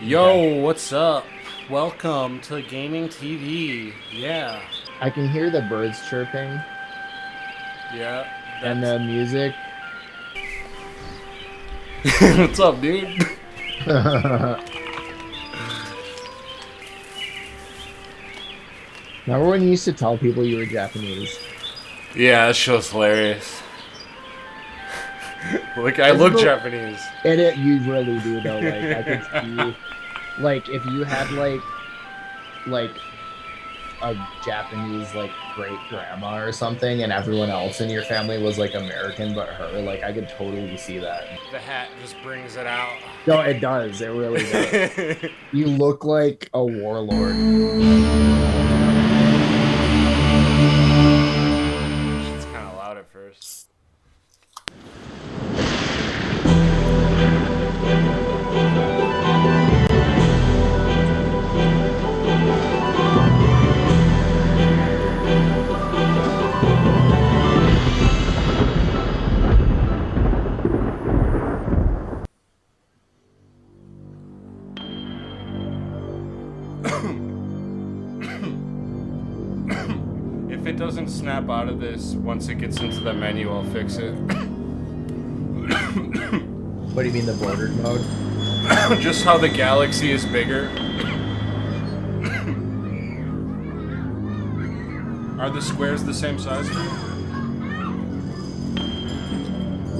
Yo, what's up? Welcome to Gaming TV. Yeah, I can hear the birds chirping yeah, and that's. the music. What's up, dude? Remember when you used to tell people you were Japanese? Yeah, that show's hilarious. Look, I Isn't look the Japanese. and it you really do though. Like I could see like if you had like a Japanese like great grandma or something and everyone else in your family was like American but her, like I could totally see that. The hat just brings it out. No, it does. It really does. It's You look like a warlord. kind of loud at first. If it doesn't snap out of this once it gets into the menu, I'll fix it. What do you mean the bordered mode? Just how the galaxy is bigger. Are the squares the same size for you?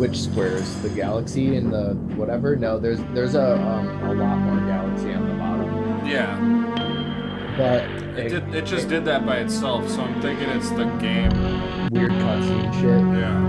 Which squares? The galaxy and the whatever? No, there's a lot more galaxy on the bottom. Yeah. But It just did that by itself, so I'm thinking it's the game. weird cutscene shit. Yeah.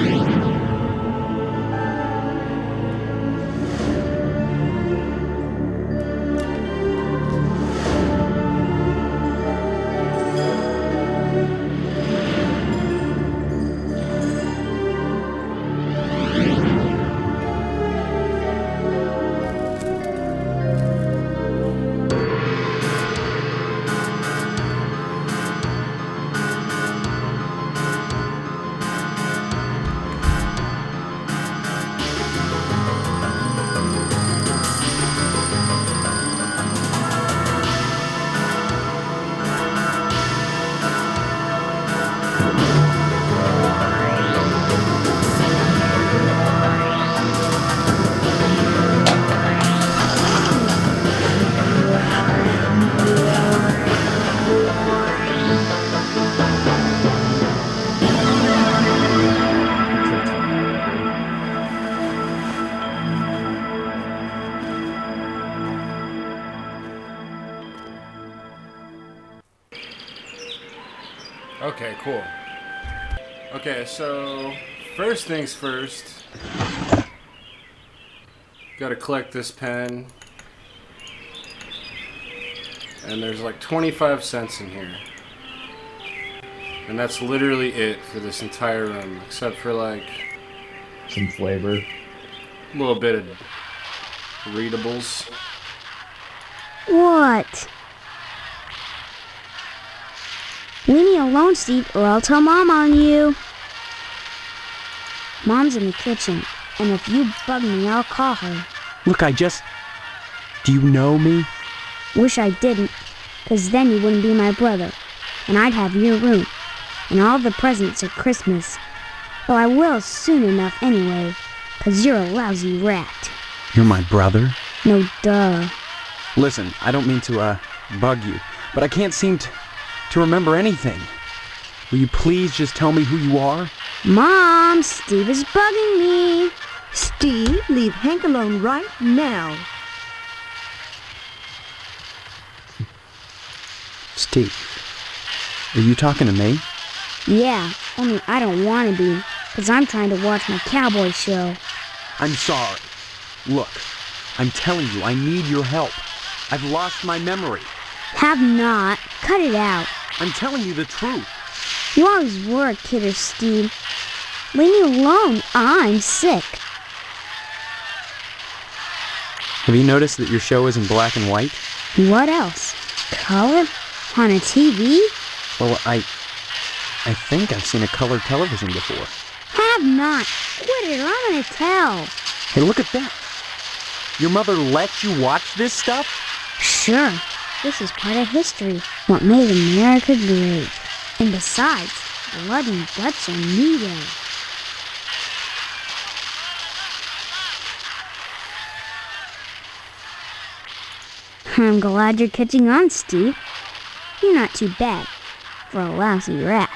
It's a ton. Okay, cool. Okay, so first things first. Gotta collect this pen. And there's like 25 cents in here. And that's literally it for this entire room, except for like Some flavor. a little bit of readables. What? Leave me alone, Steve, or I'll tell Mom on you. Mom's in the kitchen, and if you bug me, I'll call her. Look, do you know me? Wish I didn't, 'cause then you wouldn't be my brother, and I'd have your room, and all the presents at Christmas. Though I will soon enough anyway, 'cause you're a lousy rat. You're my brother? No duh. Listen, I don't mean to, bug you, but I can't seem to remember anything. Will you please just tell me who you are? Mom, Steve is bugging me. Steve? leave Hank alone right now. Steve, are you talking to me? Yeah, only I don't want to be, because I'm trying to watch my cowboy show. I'm sorry. Look, I'm telling you, I need your help. I've lost my memory. Have not. Cut it out. I'm telling you the truth. You always were a kidder, Steve. Leave me alone. I'm sick. Have you noticed that your show is in black and white? What else? Color? On a TV? Well, I think I've seen a colored television before. Have not. Quit it or I'm gonna tell. Hey, look at that. Your mother let you watch this stuff? Sure. This is part of history. What made America great. And besides, blood and guts are needed. I'm glad you're catching on, Steve. You're not too bad for a lousy rat.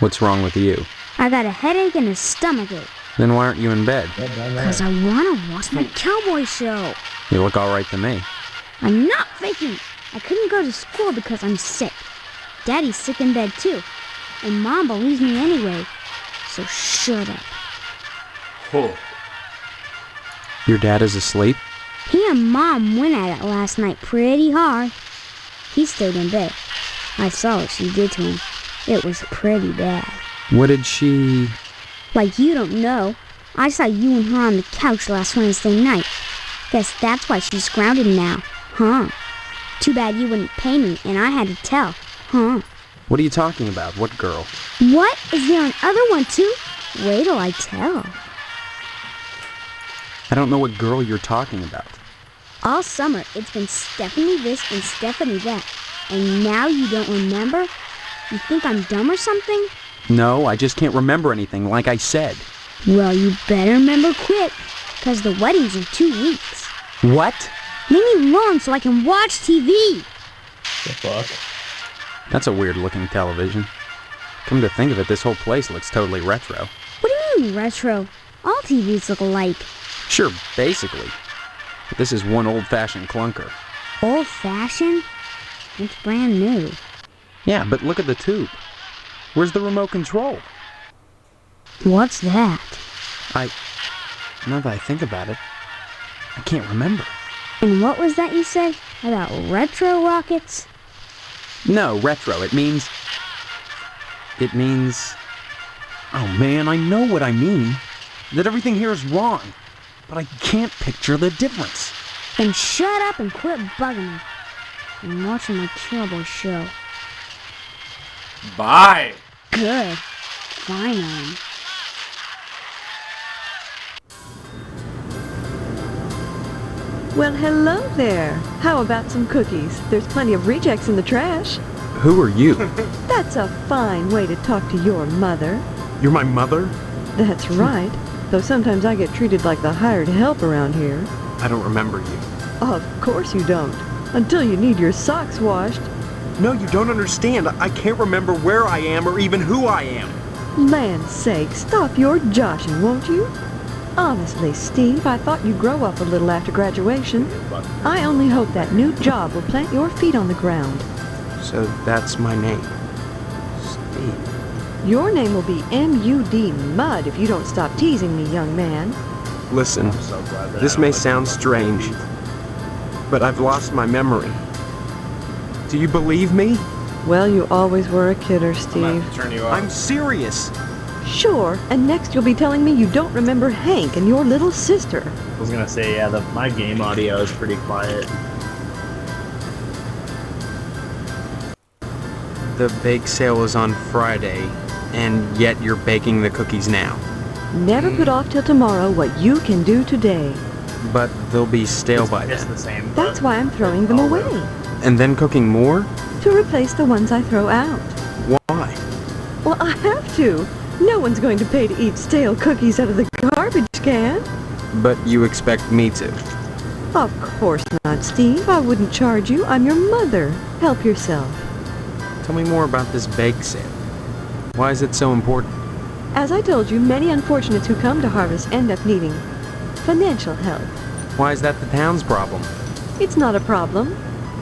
What's wrong with you? I got a headache and a stomachache. Then why aren't you in bed? Because I want to watch my cowboy show. You look all right to me. I'm not faking. I couldn't go to school because I'm sick. Daddy's sick in bed too. And Mom believes me anyway. So shut up. Oh. Your dad is asleep? He and Mom went at it last night pretty hard. He stayed in bed. I saw what she did to him. It was pretty bad. What did she... Like you don't know. I saw you and her on the couch last Wednesday night. Guess that's why she's grounded now, huh? Too bad you wouldn't pay me and I had to tell, huh? What are you talking about? What girl? What? Is there another one too? Wait till I tell. I don't know what girl you're talking about. All summer, it's been Stephanie this and Stephanie that. And now you don't remember? You think I'm dumb or something? No, I just can't remember anything, like I said. Well, you better remember quick, because the wedding's in 2 weeks. What? Leave me alone so I can watch TV. The fuck? That's a weird-looking television. Come to think of it, this whole place looks totally retro. What do you mean, retro? All TVs look alike. Sure, basically. But this is one old-fashioned clunker. Old-fashioned? It's brand new. Yeah, but look at the tube. Where's the remote control? What's that? Now that I think about it, I can't remember. And what was that you said about retro rockets? No, retro. It means... Oh man, I know what I mean. That everything here is wrong. But I can't picture the difference. Then shut up and quit bugging me. I'm watching my cowboy show. Bye. Good. Finally. Well, hello there. How about some cookies? There's plenty of rejects in the trash. Who are you? That's a fine way to talk to your mother. You're my mother? That's right. Though sometimes I get treated like the hired help around here. I don't remember you. Of course you don't. Until you need your socks washed. No, you don't understand. I can't remember where I am or even who I am. Land's sake, stop your joshing, won't you? Honestly, Steve, I thought you'd grow up a little after graduation. I only hope that new job will plant your feet on the ground. So that's my name. Steve. Your name will be M.U.D. Mud if you don't stop teasing me, young man. Listen, this may sound strange, but I've lost my memory. Do you believe me? Well, you always were a kidder, I'm gonna Steve. have to turn you off. I'm serious. Sure, and next you'll be telling me you don't remember Hank and your little sister. I was gonna say, yeah, my game audio is pretty quiet. The bake sale is on Friday, and yet you're baking the cookies now. Never put off till tomorrow what you can do today. But they'll be stale by It's then. the same. That's why I'm throwing them away, And then cooking more? to replace the ones I throw out. Why? Well, I have to. No one's going to pay to eat stale cookies out of the garbage can. But you expect me to. Of course not, Steve. I wouldn't charge you. I'm your mother. Help yourself. Tell me more about this bake sale. Why is it so important? As I told you, many unfortunates who come to Harvest end up needing financial help. Why is that the town's problem? It's not a problem,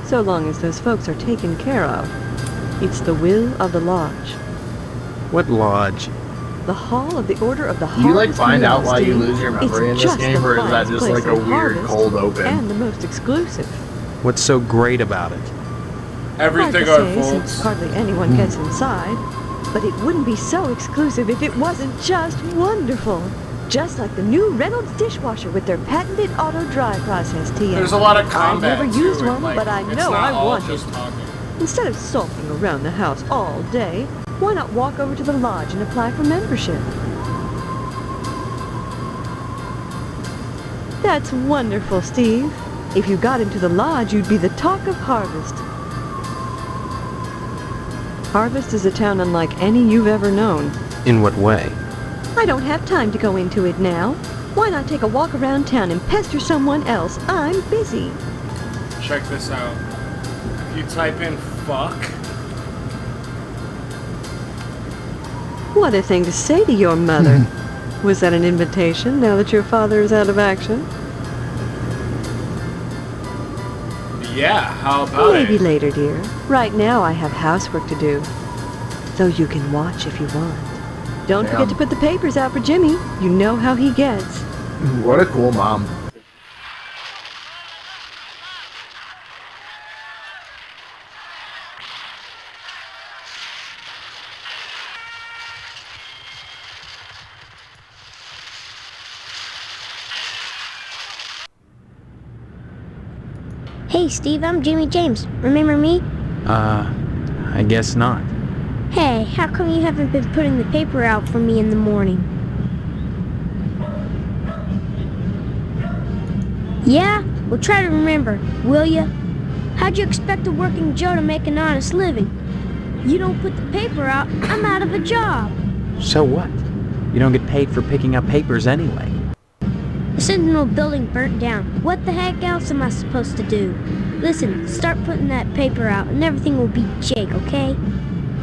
so long as those folks are taken care of. It's the will of the lodge. What lodge? The Hall of the Order of the Do you like Harvest find Moon, out why you Steve. lose your memory in It's this just game, the or is that finest just place like a in weird Harvest cold open? And the most exclusive. What's so great about it? Everything Hard to say, unfolds. since hardly anyone gets inside. But it wouldn't be so exclusive if it wasn't just wonderful. Just like the new Reynolds dishwasher with their patented auto dry process, TM. There's a lot of combat. I've never used to it. one, Like, but I it's know not I all want just it. talking. Instead of sulking around the house all day, why not walk over to the lodge and apply for membership? That's wonderful, Steve. If you got into the lodge, you'd be the talk of Harvest. Harvest is a town unlike any you've ever known. In what way? I don't have time to go into it now. Why not take a walk around town and pester someone else? I'm busy. Check this out. If you type in fuck, What a thing to say to your mother. Was that an invitation now that your father is out of action? yeah, how about Maybe it? later, dear. Right now I have housework to do. So you can watch if you want. Don't forget to put the papers out for Jimmy. You know how he gets. What a cool mom. Hey, Steve, I'm Jimmy James. Remember me? I guess not. Hey, how come you haven't been putting the paper out for me in the morning? Yeah? Well, try to remember, will ya? How'd you expect a working Joe to make an honest living? You don't put the paper out, I'm out of a job. So what? You don't get paid for picking up papers anyway. The Sentinel building burnt down. What the heck else am I supposed to do? Listen, start putting that paper out and everything will be jake, okay?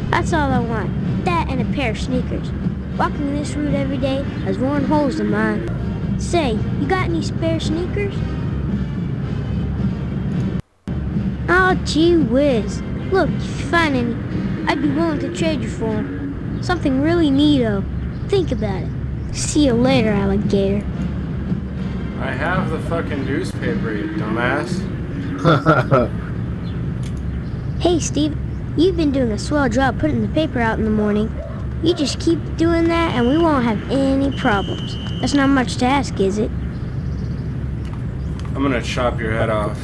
That's all I want. That and a pair of sneakers. Walking this route every day has worn holes in mine. Say, you got any spare sneakers? Oh, gee whiz. Look, if you find any, I'd be willing to trade you for them. Something really neato. Think about it. See you later, alligator. I have the fucking newspaper, you dumbass. Hey, Steve, you've been doing a swell job putting the paper out in the morning. You just keep doing that and we won't have any problems. That's not much to ask, is it? I'm gonna chop your head off.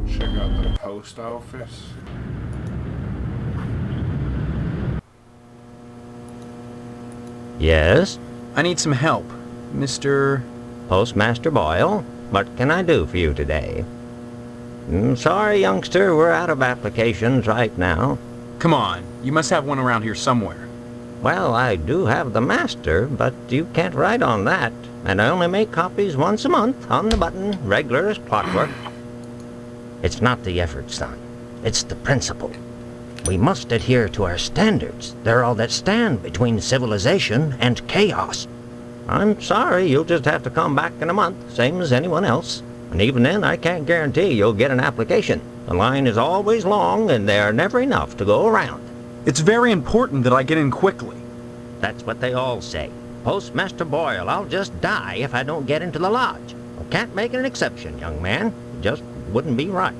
Check out the post office. Yes? I need some help, Mr. Postmaster Boyle, what can I do for you today? Sorry, youngster, we're out of applications right now. Come on, you must have one around here somewhere. Well, I do have the master, but you can't write on that. And I only make copies once a month, on the button, regular as clockwork. It's not the effort, son. It's the principle. We must adhere to our standards. They're all that stand between civilization and chaos. I'm sorry, you'll just have to come back in a month, same as anyone else. And even then, I can't guarantee you'll get an application. The line is always long, and there are never enough to go around. It's very important that I get in quickly. That's what they all say. Postmaster Boyle, I'll just die if I don't get into the lodge. I can't make an exception, young man. It just wouldn't be right.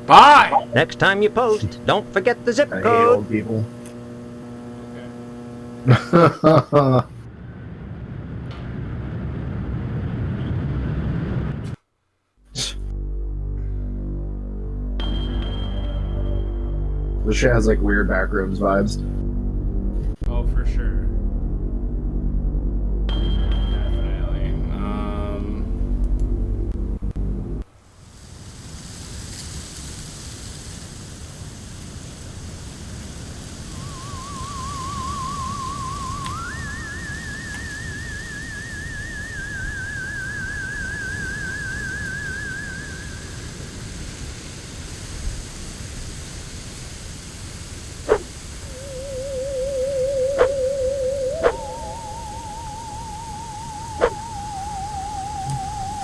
Bye! Next time you post, don't forget the zip I hate code. old people. This shit has like weird backrooms vibes. Oh, for sure. Definitely.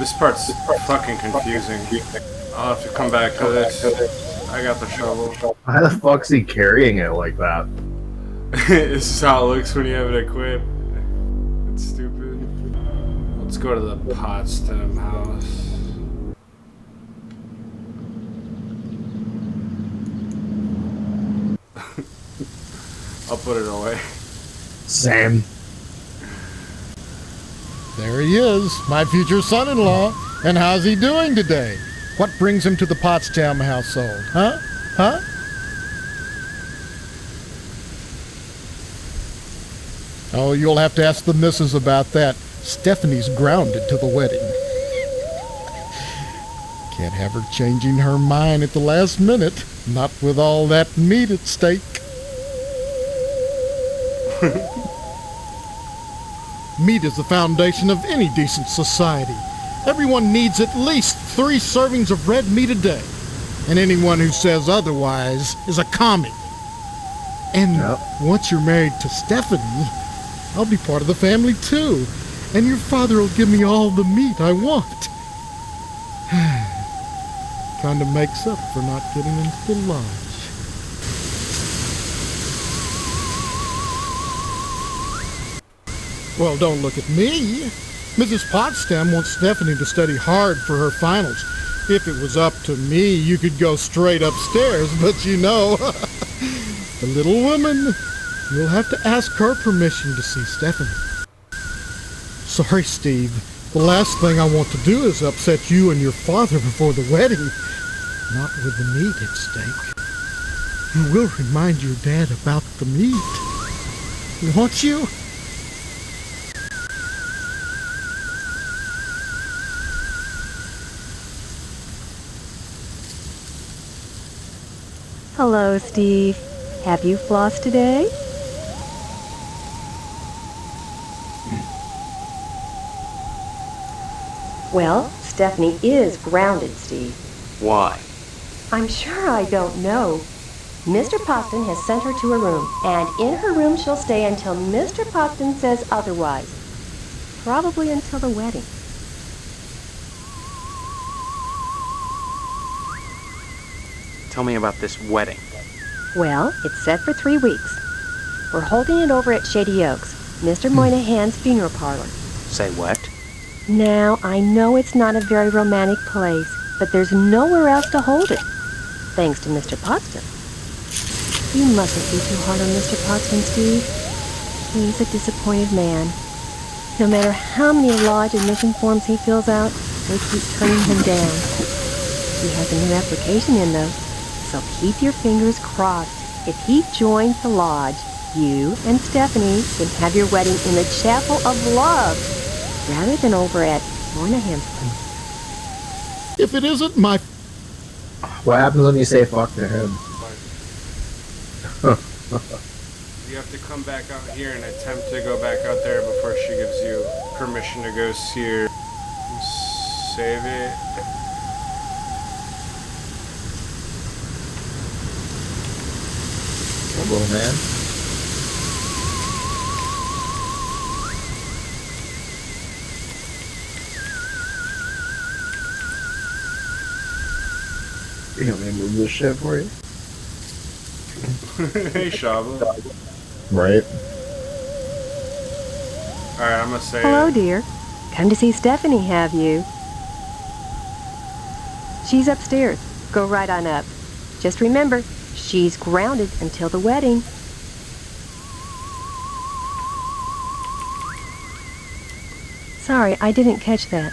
This part's fucking confusing. I'll have to come back to this. I got the shovel. Why the fuck's he carrying it like that? This is how it looks when you have it equipped. It's stupid. Let's go to the Potsdam house. I'll put it away. Same. There he is, my future son-in-law. And how's he doing today? What brings him to the Potsdam household, huh? Huh? Oh, you'll have to ask the missus about that. Stephanie's grounded to the wedding. Can't have her changing her mind at the last minute. Not with all that meat at stake. Meat is the foundation of any decent society. Everyone needs at least 3 servings of red meat a day. And anyone who says otherwise is a commie. And once you're married to Stephanie, I'll be part of the family too. And your father will give me all the meat I want. Kinda makes up for not getting into the lodge. Well, don't look at me. Mrs. Potsdam wants Stephanie to study hard for her finals. If it was up to me, you could go straight upstairs, but you know, the little woman, you'll have to ask her permission to see Stephanie. Sorry, Steve. The last thing I want to do is upset you and your father before the wedding. Not with the meat at stake. You will remind your dad about the meat, won't you? Hello, Steve. Have you flossed today? Well, Stephanie is grounded, Steve. Why? I'm sure I don't know. Mr. Poston has sent her to a room, and in her room she'll stay until Mr. Poston says otherwise. Probably until the wedding. Tell me about this wedding. Well, it's set for 3 weeks. We're holding it over at Shady Oaks, Mr. Moynihan's funeral parlor. Say what? Now, I know it's not a very romantic place, but there's nowhere else to hold it, thanks to Mr. Potsdam. You mustn't be too hard on Mr. Potsdam, Steve. He's a disappointed man. No matter how many lodge admission forms he fills out, they keep turning him down. He has a new application in, though, so keep your fingers crossed. If he joins the lodge, you and Stephanie can have your wedding in the Chapel of Love, rather than over at Moynihan's place. If it isn't my... What happens when you say fuck to him? You have to come back out here and attempt to go back out there before she gives you permission to go see her. Save it. Little man. You want me to move this shit for you? Hey, Shava. Right. Alright, I'm gonna say Hello, it. dear. Come to see Stephanie, have you? She's upstairs. Go right on up. Just remember, she's grounded until the wedding. Sorry, I didn't catch that.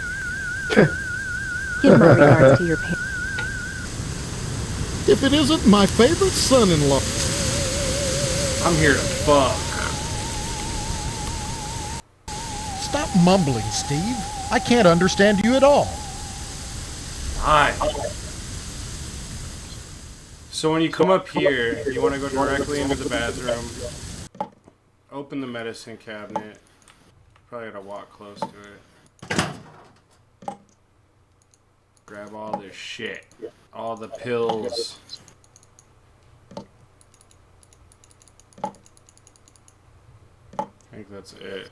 Give my regards to your parents. If it isn't my favorite son-in-law. I'm here to fuck. Stop mumbling, Steve. I can't understand you at all. Hi. So when you come up here, you want to go directly into the bathroom. Open the medicine cabinet. Probably gotta walk close to it. Grab all this shit. All the pills. I think that's it.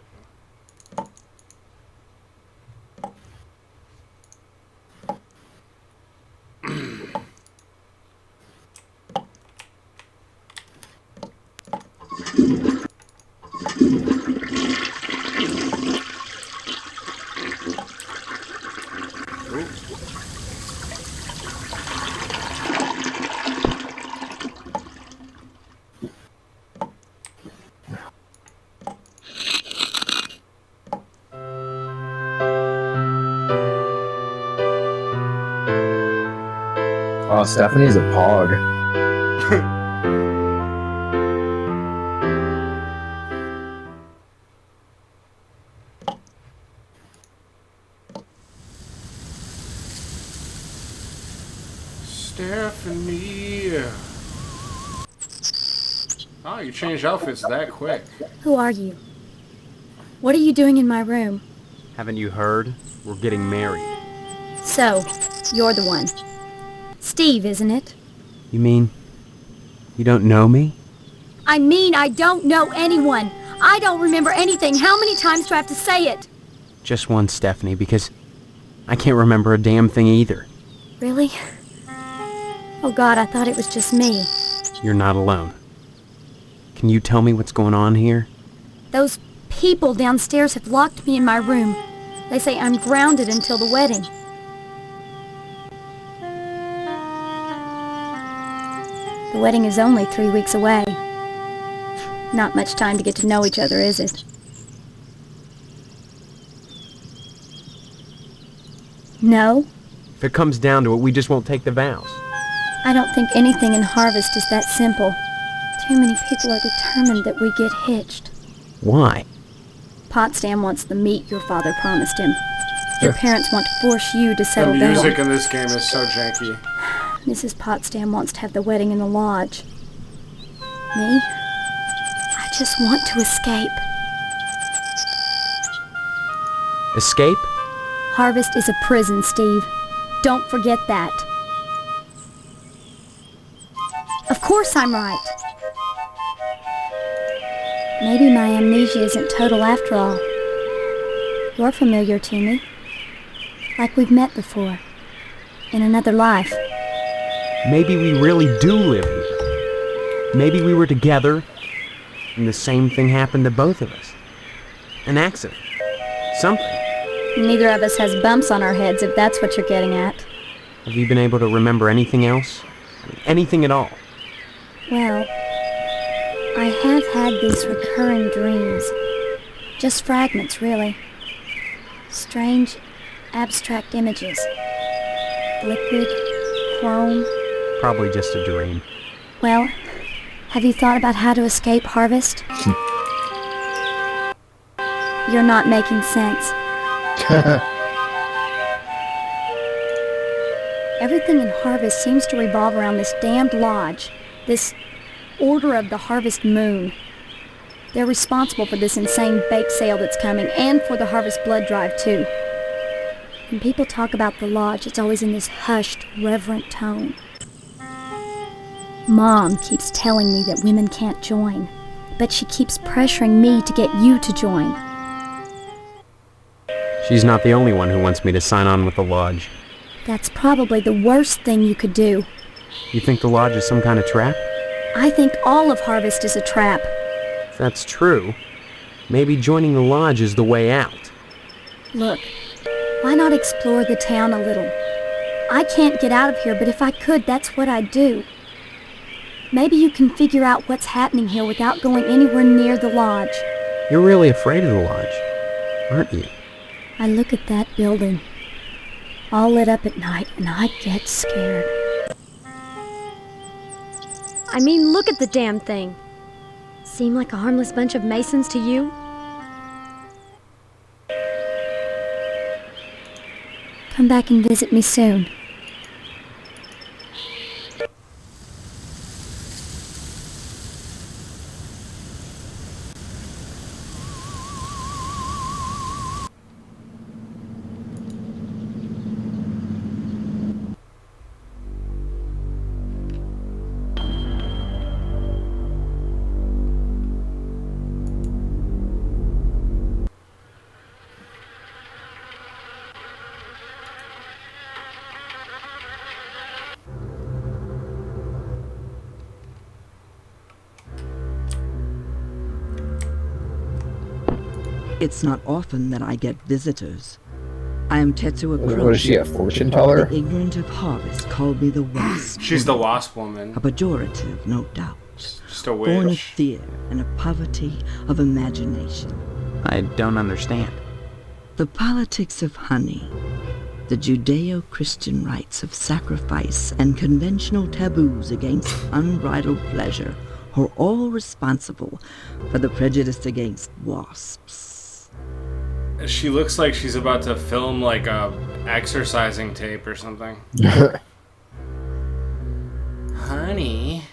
Stephanie's a pog. Stephanie. Oh, you changed outfits that quick. Who are you? What are you doing in my room? Haven't you heard? We're getting married. So, you're the one. Steve, isn't it? You mean you don't know me? I mean, I don't know anyone. I don't remember anything. How many times do I have to say it? Just one, Stephanie, because I can't remember a damn thing either. Really? Oh God, I thought it was just me. You're not alone. Can you tell me what's going on here? Those people downstairs have locked me in my room. They say I'm grounded until the wedding. The wedding is only 3 weeks away. Not much time to get to know each other, is it? No? If it comes down to it, we just won't take the vows. I don't think anything in Harvest is that simple. Too many people are determined that we get hitched. Why? Potsdam wants the meat your father promised him. Your parents want to force you to settle The down. music in this game is so janky. Mrs. Potsdam wants to have the wedding in the lodge. Me? I just want to escape. Escape? Harvest is a prison, Steve. Don't forget that. Of course I'm right. Maybe my amnesia isn't total after all. You're familiar to me. Like we've met before. In another life. Maybe we really do live here. Maybe we were together, and the same thing happened to both of us. An accident. Something. Neither of us has bumps on our heads, if that's what you're getting at. Have you been able to remember anything else? Anything at all? Well, I have had these recurring dreams. Just fragments, really. Strange, abstract images. Liquid, chrome. Probably just a dream. Well, have you thought about how to escape Harvest? You're not making sense. Everything in Harvest seems to revolve around this damned lodge. This Order of the Harvest Moon. They're responsible for this insane bake sale that's coming, and for the Harvest Blood Drive, too. When people talk about the lodge, it's always in this hushed, reverent tone. Mom keeps telling me that women can't join, but she keeps pressuring me to get you to join. She's not the only one who wants me to sign on with the lodge. That's probably the worst thing you could do. You think the lodge is some kind of trap? I think all of Harvest is a trap. If that's true, maybe joining the lodge is the way out. Look, why not explore the town a little? I can't get out of here, but if I could, that's what I'd do. Maybe you can figure out what's happening here without going anywhere near the lodge. You're really afraid of the lodge, aren't you? I look at that building, all lit up at night, and I get scared. I mean, look at the damn thing. Seem like a harmless bunch of Masons to you? Come back and visit me soon. It's not often that I get visitors. I am Tetsuo Crow. What is she, a fortune teller? The ignorant of Harvest called me the Wasp. She's the Wasp Woman. A pejorative, no doubt. Just a Born of witch. fear and a poverty of imagination. I don't understand. The politics of honey. The Judeo-Christian rites of sacrifice and conventional taboos against unbridled pleasure are all responsible for the prejudice against wasps. She looks like she's about to film like a exercising tape or something. Honey.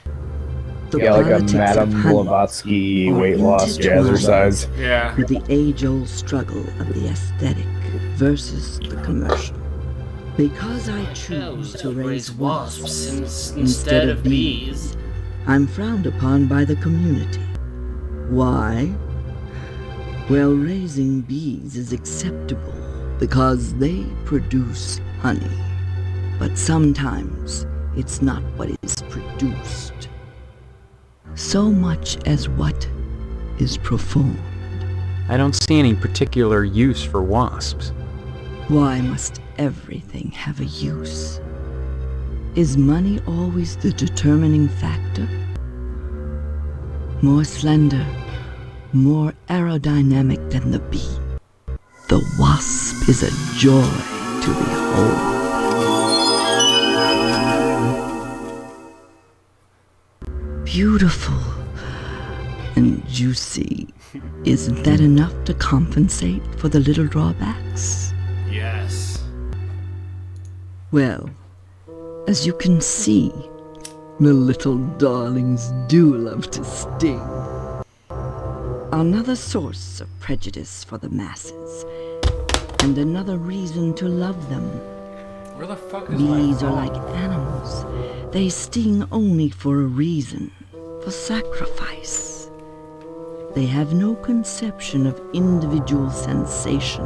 Yeah, like a Madame Blavatsky weight loss jazzercise. Yeah. With the age-old struggle of the aesthetic versus the commercial. Because I choose to raise wasps instead of bees, I'm frowned upon by the community. Why? Well, raising bees is acceptable because they produce honey. But sometimes it's not what is produced, so much as what is performed. I don't see any particular use for wasps. Why must everything have a use? Is money always the determining factor? More slender, more aerodynamic than the bee, the wasp is a joy to behold. Beautiful and juicy. Isn't that enough to compensate for the little drawbacks? Yes. Well, as you can see, the little darlings do love to sting. Another source of prejudice for the masses, and another reason to love them. Where the fuck is my Bees are phone? like animals. They sting only for a reason, for sacrifice. They have no conception of individual sensation,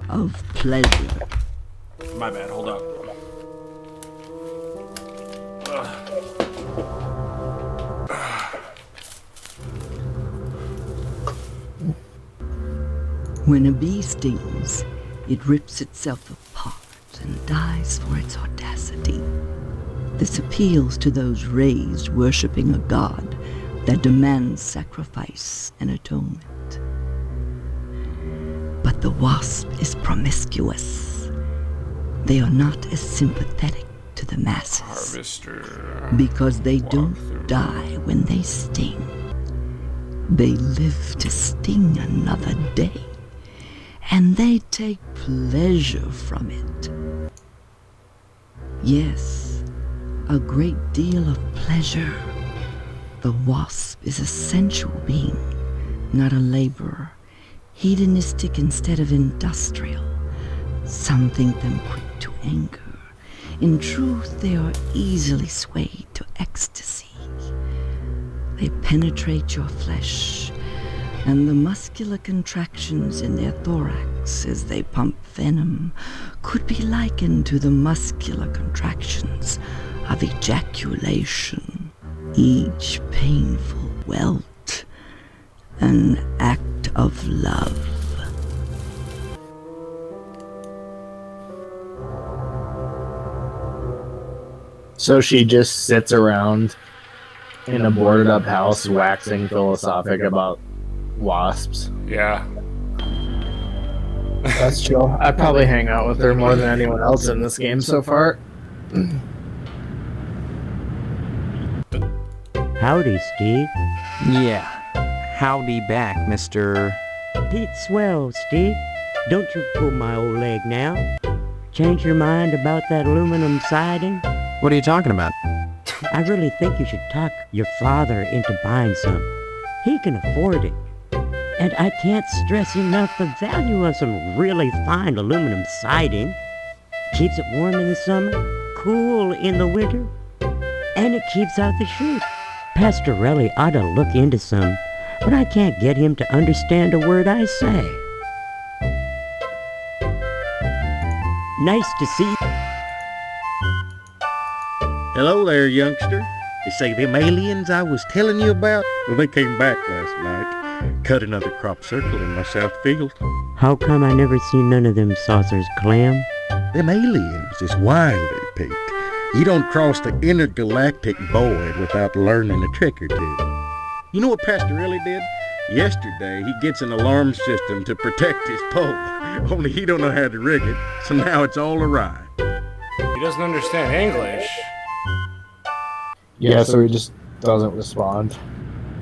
of pleasure. My bad, hold up. When a bee stings, it rips itself apart and dies for its audacity. This appeals to those raised worshipping a god that demands sacrifice and atonement. But the wasp is promiscuous. They are not as sympathetic to the masses. Harvester. Because they don't die when they sting. They live to sting another day. And they take pleasure from it. Yes, a great deal of pleasure. The wasp is a sensual being, not a laborer, hedonistic instead of industrial. Some think them quick to anger. In truth, they are easily swayed to ecstasy. They penetrate your flesh, and the muscular contractions in their thorax as they pump venom could be likened to the muscular contractions of ejaculation, each painful welt an act of love. So she just sits around in a boarded up house waxing philosophic about wasps. Yeah. That's chill. I'd probably hang out with her more than anyone else in this game so far. Howdy, Steve. Yeah. Howdy back, Mr. It's swell, Steve. Don't you pull my old leg now. Change your mind about that aluminum siding? What are you talking about? I really think you should talk your father into buying some. He can afford it. And I can't stress enough the value of some really fine aluminum siding. Keeps it warm in the summer, cool in the winter, and it keeps out the sheep. Pastorelli ought to look into some, but I can't get him to understand a word I say. Nice to see. Hello there, youngster. You say them aliens I was telling you about? Well, they came back last night. Cut another crop circle in my south field. How come I never seen none of them saucers, Clem? Them aliens is wily, Pete. You don't cross the intergalactic void without learning a trick or two. You know what Pastorelli did? Yesterday, he gets an alarm system to protect his pole. Only he don't know how to rig it, so now it's all awry. He doesn't understand English. Yeah, so he just doesn't respond.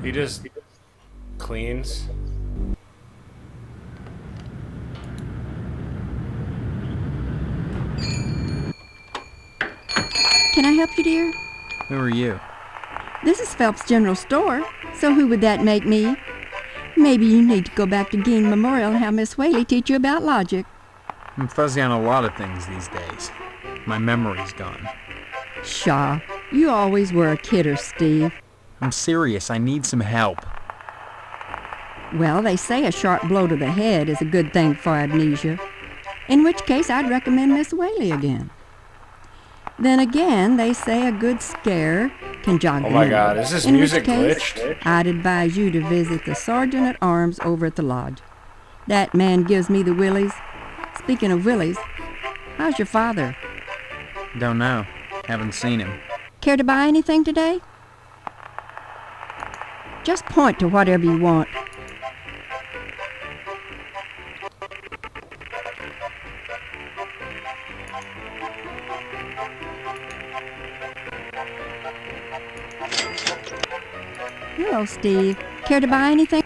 He just cleans. Can I help you, dear? Who are you? This is Phelps General Store, so who would that make me? Maybe you need to go back to Gein Memorial and have Miss Whaley teach you about logic. I'm fuzzy on a lot of things these days. My memory's gone. Pshaw, you always were a kidder, Steve. I'm serious, I need some help. Well, they say a sharp blow to the head is a good thing for amnesia, in which case I'd recommend Miss Whaley again. Then again, they say a good scare can jog the Oh my memory, God, is this in music which case, glitched? I'd advise you to visit the Sergeant at Arms over at the lodge. That man gives me the willies. Speaking of willies, how's your father? Don't know. Haven't seen him. Care to buy anything today? Just point to whatever you want. Hello, Steve. Care to buy anything?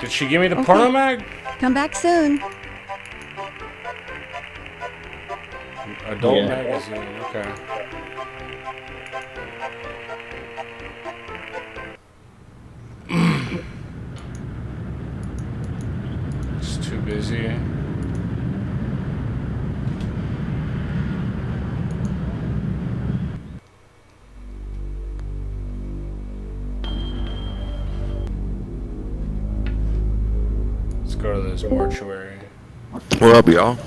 Did she give me the Okay. porno mag? Come back soon. Adult Yeah. magazine, okay. It's too busy. Let's go to this mortuary. What up, y'all?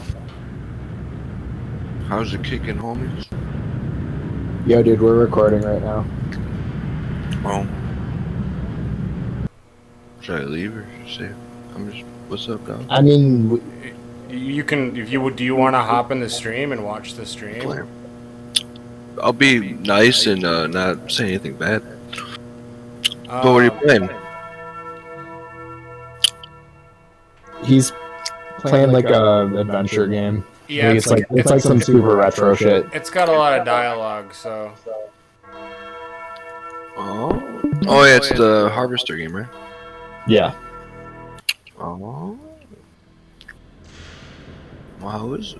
How's it kicking, homies? Yo, dude, we're recording right now. Oh. Should I leave or should I say? I'm just. What's up, dog? I mean, You can, if you would, do you want to hop in the stream and watch the stream? I'll be nice and not say anything bad. But what are you playing? he's playing like a adventure game. Yeah, Like, it's it's like some super retro shit. It's got a lot of dialogue, so. Oh. Oh, yeah, it's the Harvester game, right? Yeah. Oh. Wow, is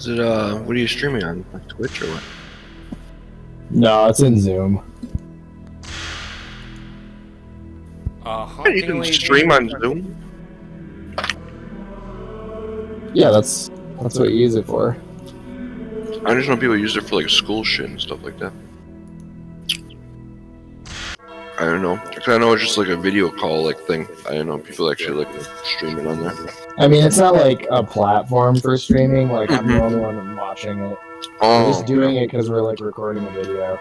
it, what are you streaming on? Like Twitch or what? No, it's in Zoom. You can stream on Zoom? Yeah, that's what you use it for. I just know people use it for like school shit and stuff like that. I don't know. Cause I know it's just like a video call like thing. I don't know people actually like streaming on there. I mean, it's not like a platform for streaming. Like, I'm the only one watching it. Oh. We're just doing it because we're like recording a video.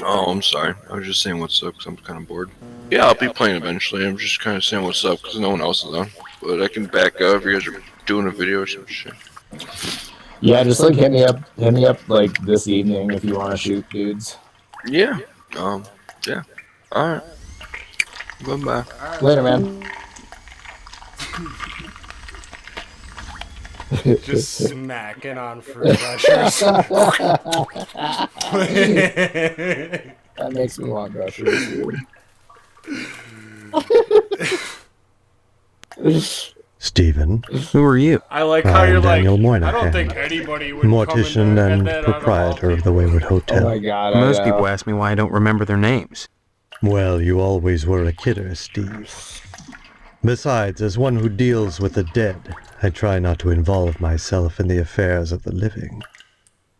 Oh, I'm sorry. I was just saying what's up because I'm kind of bored. Yeah, I'll be playing eventually. I'm just kind of saying what's up because no one else is on. But I can back up if you guys are doing a video or some shit. Yeah, just like hit me up like this evening if you want to shoot dudes. Yeah. Yeah. All right. Bye-bye. Later, man. Just smacking on fruit rushers. That makes me want gushers, dude. Stephen. Who are you? I like how you're like, Daniel I Moynihan, don't think anybody would mortician and proprietor of the Wayward Hotel. Oh my God, Most people ask me why I don't remember their names. Well, you always were a kidder, Steve. Besides, as one who deals with the dead, I try not to involve myself in the affairs of the living.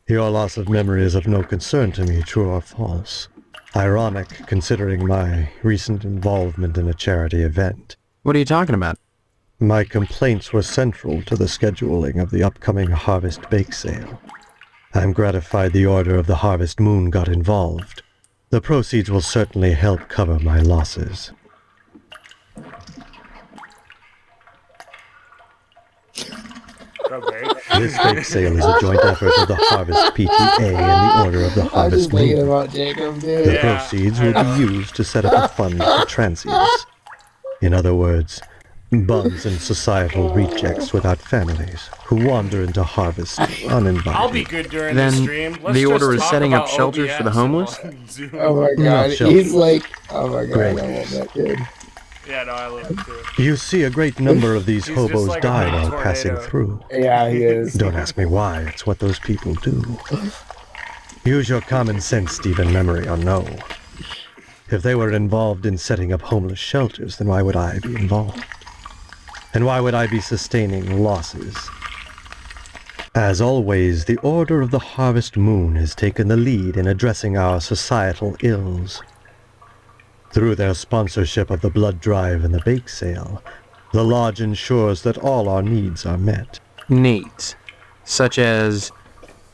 Your loss of memory is of no concern to me, true or false. Ironic, considering my recent involvement in a charity event. What are you talking about? My complaints were central to the scheduling of the upcoming Harvest Bake Sale. I'm gratified the Order of the Harvest Moon got involved. The proceeds will certainly help cover my losses. Okay. This bake sale is a joint effort of the Harvest PTA and the Order of the I'm Harvest just thinking Moon. about Jacob, dude. The proceeds will be used to set up a fund for transients. In other words, bums and societal rejects without families who wander into harvest uninvited. I'll be good during Then the stream. Let's the just order is talk setting up about shelters for the OBS homeless? on Zoom. Oh my No god, shelter. he's like, oh my god, Great. I love that kid. Yeah, no, I love it too. You see a great number of these He's just hobos like a die mini while passing tornado. through. Yeah, he is. Don't ask me why, it's what those people do. Use your common sense, Stephen, memory, or no. If they were involved in setting up homeless shelters, then why would I be involved? And why would I be sustaining losses? As always, the Order of the Harvest Moon has taken the lead in addressing our societal ills. Through their sponsorship of the blood drive and the bake sale, the lodge ensures that all our needs are met. Needs. Such as...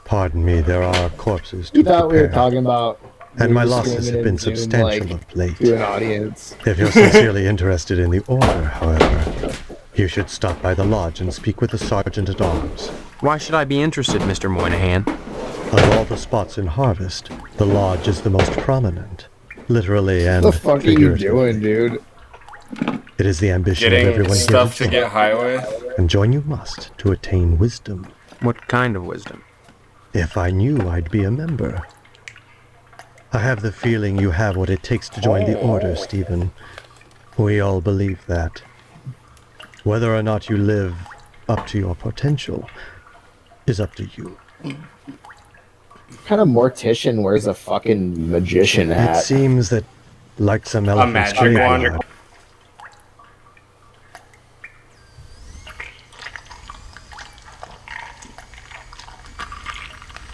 Pardon me, there are corpses to You thought we were prepare, talking about... and we my were losses screaming have been in Zoom, substantial like, of late. to an audience. If you're sincerely interested in the Order, however, you should stop by the lodge and speak with the Sergeant-at-Arms. Why should I be interested, Mr. Moynihan? Of all the spots in Harvest, the lodge is the most prominent, literally and What the fuck are you figuratively. doing, dude? It is the ambition of Getting everyone stuff here to get highway. and join you must to attain wisdom. What kind of wisdom? If I knew, I'd be a member. I have the feeling you have what it takes to join the Order, Stephen. We all believe that. Whether or not you live up to your potential is up to you. What kind of mortician wears a fucking magician It hat? seems that, like some elephant's magic wand. graveyard,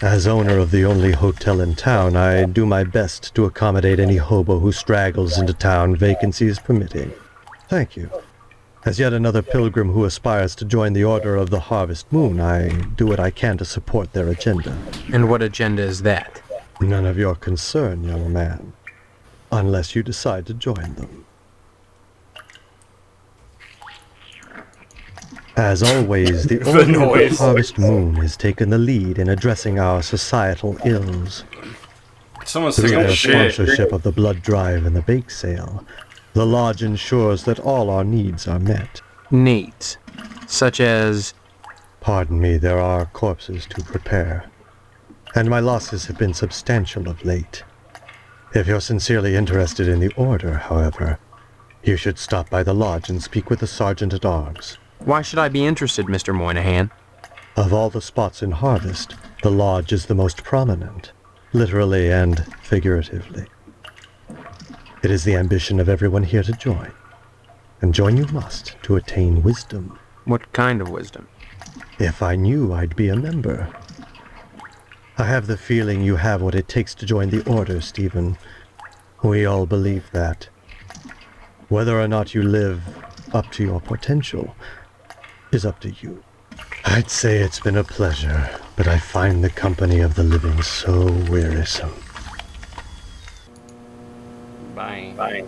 as owner of the only hotel in town, I do my best to accommodate any hobo who straggles into town, vacancies permitting. Thank you. As yet another pilgrim who aspires to join the Order of the Harvest Moon, I do what I can to support their agenda. And what agenda is that? None of your concern, young man. Unless you decide to join them. As always, the Order of the noise. Harvest Moon has taken the lead in addressing our societal ills. Someone's Through taking their a shit. sponsorship of the blood drive and the bake sale, the lodge ensures that all our needs are met. Needs. Such as... Pardon me, there are corpses to prepare. And my losses have been substantial of late. If you're sincerely interested in the Order, however, you should stop by the lodge and speak with the Sergeant-at-Arms. Why should I be interested, Mr. Moynihan? Of all the spots in Harvest, the lodge is the most prominent, literally and figuratively. It is the ambition of everyone here to join, and join you must to attain wisdom. What kind of wisdom? If I knew, I'd be a member. I have the feeling you have what it takes to join the Order, Stephen. We all believe that. Whether or not you live up to your potential is up to you. I'd say it's been a pleasure, but I find the company of the living so wearisome. Bye. Bye.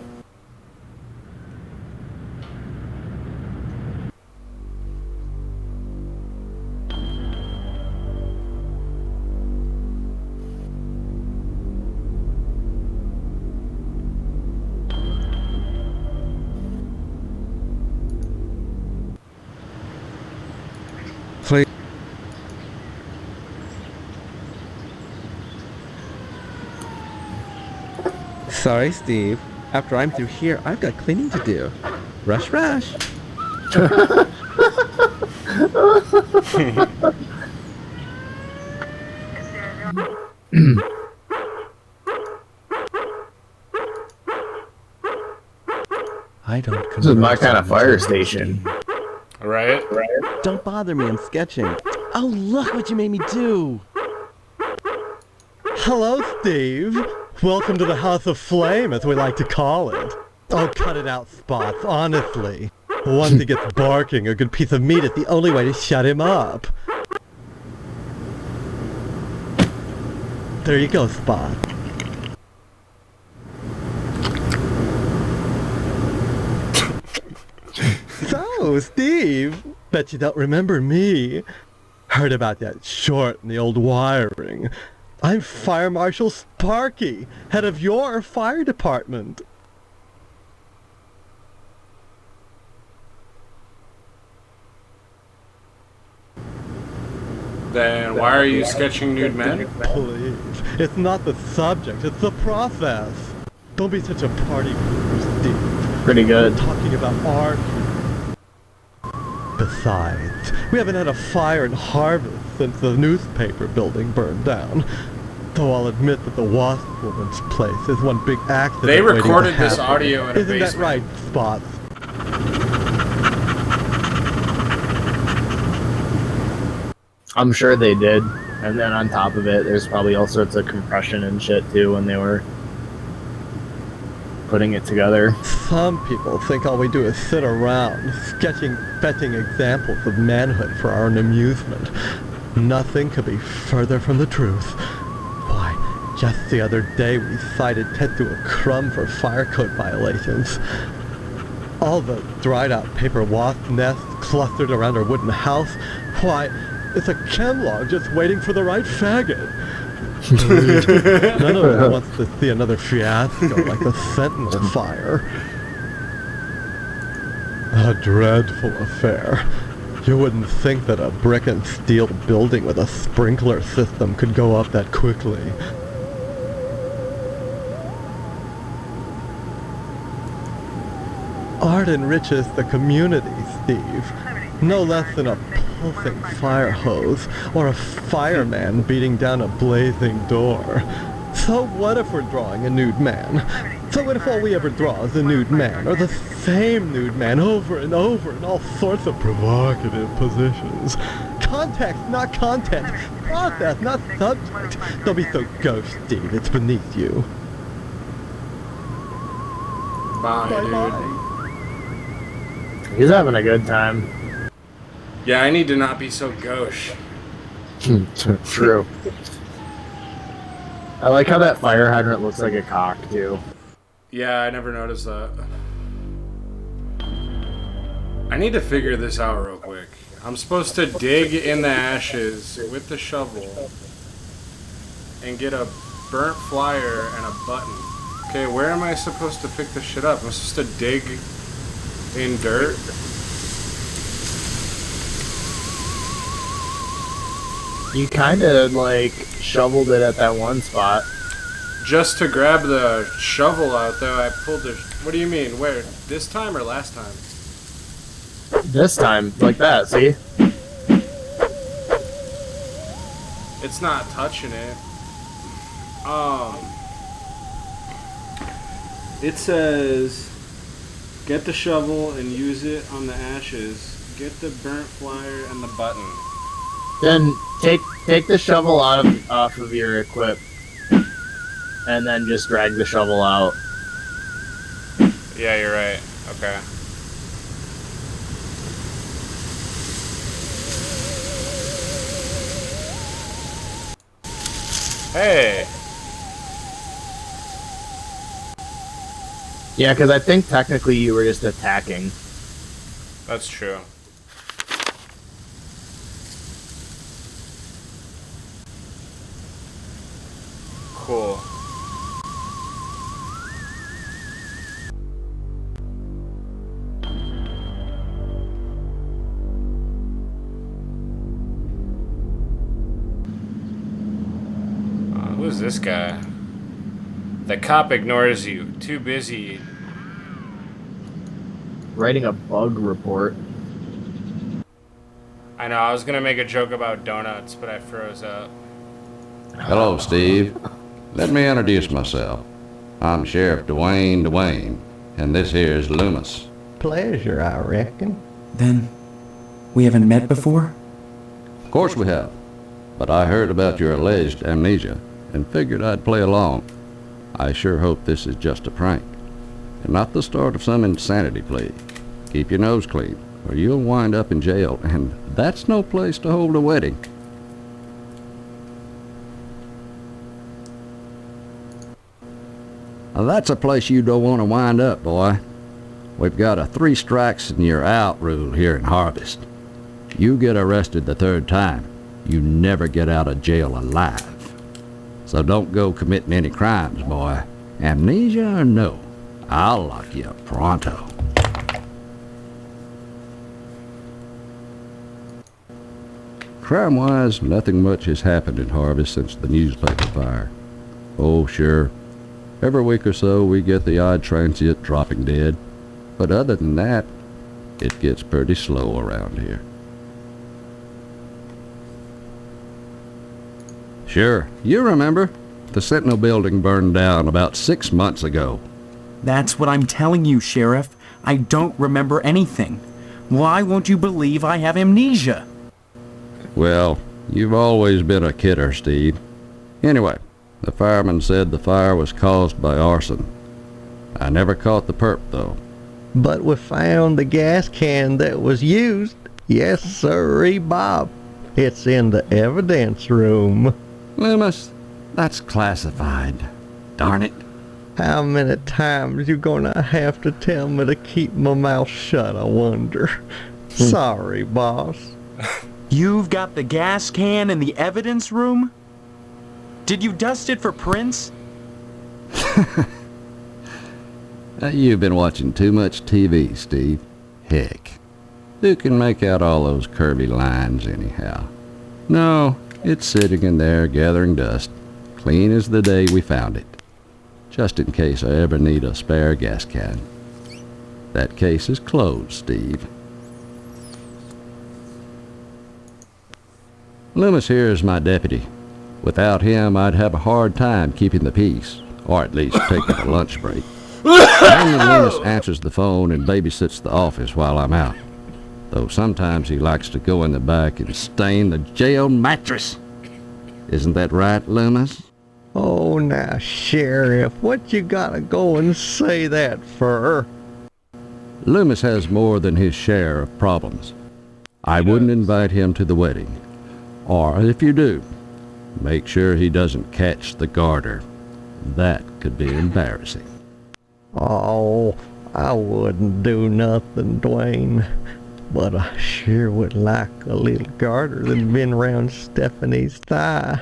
Please. Sorry, Steve. After I'm through here, I've got cleaning to do. Rush, rush. I don't. This is my kind of fire station. Right? Don't bother me. I'm sketching. Oh, look what you made me do. Hello, Steve. Welcome to the House of Flame, as we like to call it. Oh, cut it out, Spots, honestly. Once he gets barking, a good piece of meat is the only way to shut him up. There you go, Spot. So, Steve, bet you don't remember me. Heard about that short in the old wiring. I'm Fire Marshal Sparky, head of your fire department. And why are you sketching nude men? Please. It's not the subject, it's the process. Don't be such a party pooper, Steve. Pretty good. We're talking about art. Besides, we haven't had a fire in Harvest since the newspaper building burned down. Though I'll admit that the Wasp Woman's place is one big accident. They waiting to recorded this happen. audio in a Isn't that basement. right, Spots? I'm sure they did. And then on top of it, there's probably all sorts of compression and shit too when they were putting it together. Some people think all we do is sit around, fetching examples of manhood for our own amusement. Nothing could be further from the truth. Why, just the other day we cited Tetsuo Crumb for fire code violations. All the dried out paper wasp nests clustered around our wooden house. Why, it's a chemlog just waiting for the right faggot. None of us wants to see another fiasco like the Sentinel fire. A dreadful affair. You wouldn't think that a brick and steel building with a sprinkler system could go up that quickly. Art enriches the community, Steve. No less than a pulsing fire hose or a fireman beating down a blazing door. So what if we're drawing a nude man? So what if all we ever draw is a nude man, or the same nude man over and over in all sorts of provocative positions? Context, not content. Process, not subject. Don't be so gauche, Steve. It's beneath you. Bye, dude. He's having a good time. Yeah, I need to not be so gauche. True. I like how that fire hydrant looks like a cock, too. Yeah, I never noticed that. I need to figure this out real quick. I'm supposed to dig in the ashes with the shovel and get a burnt flyer and a button. Okay, where am I supposed to pick this shit up? I'm supposed to dig in dirt? You kind of, like, shoveled it at that one spot. Just to grab the shovel out, though, I pulled the... What do you mean? Where? This time or last time? This time, like that, see? It's not touching it. It says... Get the shovel and use it on the ashes. Get the burnt flyer and the button. Then take the shovel off of your equip, and then just drag the shovel out. Yeah, you're right. Okay. Hey! Yeah, because I think technically you were just attacking. That's true. Cool. Who's this guy? The cop ignores you. Too busy. Writing a bug report. I know, I was gonna make a joke about donuts, but I froze up. Hello, Steve. Let me introduce myself. I'm Sheriff Dwayne, and this here's Loomis. Pleasure, I reckon. Then, we haven't met before? Of course we have. But I heard about your alleged amnesia, and figured I'd play along. I sure hope this is just a prank, and not the start of some insanity plea. Keep your nose clean, or you'll wind up in jail, and that's no place to hold a wedding. Now that's a place you don't want to wind up, boy. We've got a 3 strikes and you're out rule here in Harvest. You get arrested the 3rd time, you never get out of jail alive. So don't go committing any crimes, boy. Amnesia or no, I'll lock you up pronto. crime-wise, nothing much has happened in Harvest since the newspaper fire. Oh, sure. Every week or so, we get the odd transient dropping dead. But other than that, it gets pretty slow around here. Sure, you remember. The Sentinel building burned down about 6 months ago. That's what I'm telling you, Sheriff. I don't remember anything. Why won't you believe I have amnesia? Well, you've always been a kidder, Steve. Anyway, the fireman said the fire was caused by arson. I never caught the perp, though. But we found the gas can that was used. Yes, sirree, Bob. It's in the evidence room. Loomis, that's classified. Darn it. How many times you gonna have to tell me to keep my mouth shut, I wonder? Sorry, boss. You've got the gas can in the evidence room? Did you dust it for prints? You've been watching too much TV, Steve. Heck, who can make out all those curvy lines anyhow? No, it's sitting in there gathering dust, clean as the day we found it. Just in case I ever need a spare gas can. That case is closed, Steve. Loomis here is my deputy. Without him, I'd have a hard time keeping the peace, or at least taking a lunch break. Only Loomis answers the phone and babysits the office while I'm out. Though sometimes he likes to go in the back and stain the jail mattress. Isn't that right, Loomis? Oh, now, Sheriff, what you gotta go and say that for? Loomis has more than his share of problems. I wouldn't invite him to the wedding. Or if you do, make sure he doesn't catch the garter. That could be embarrassing. Oh, I wouldn't do nothing, Dwayne. But I sure would like a little garter that'd been around Stephanie's thigh.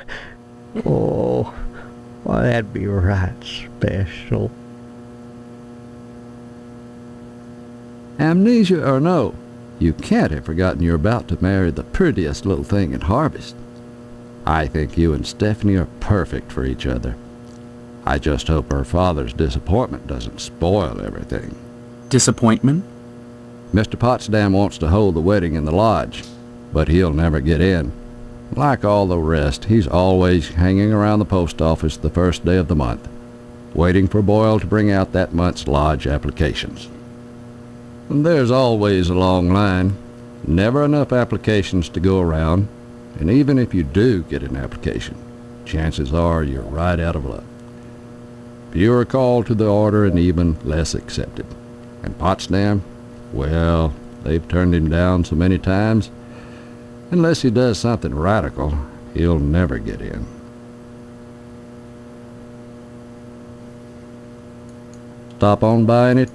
Oh, well, that'd be right special. Amnesia or no, you can't have forgotten you're about to marry the prettiest little thing in Harvest. I think you and Stephanie are perfect for each other. I just hope her father's disappointment doesn't spoil everything. Disappointment? Mr. Potsdam wants to hold the wedding in the lodge, but he'll never get in. Like all the rest, he's always hanging around the post office the first day of the month, waiting for Boyle to bring out that month's lodge applications. And there's always a long line, never enough applications to go around, and even if you do get an application, chances are you're right out of luck. Fewer called to the order and even less accepted. And Potsdam, well, they've turned him down so many times, unless he does something radical, he'll never get in. Stop on buying it?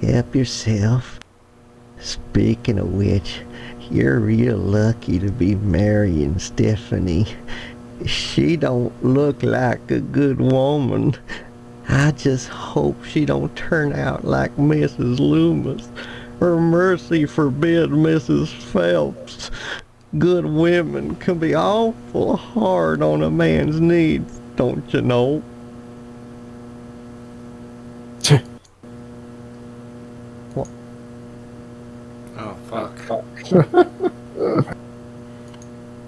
Help yourself. Speaking of which, you're real lucky to be marrying Stephanie. She don't look like a good woman. I just hope she don't turn out like Mrs. Loomis, or mercy forbid Mrs. Phelps. Good women can be awful hard on a man's needs, don't you know? Oh, fuck.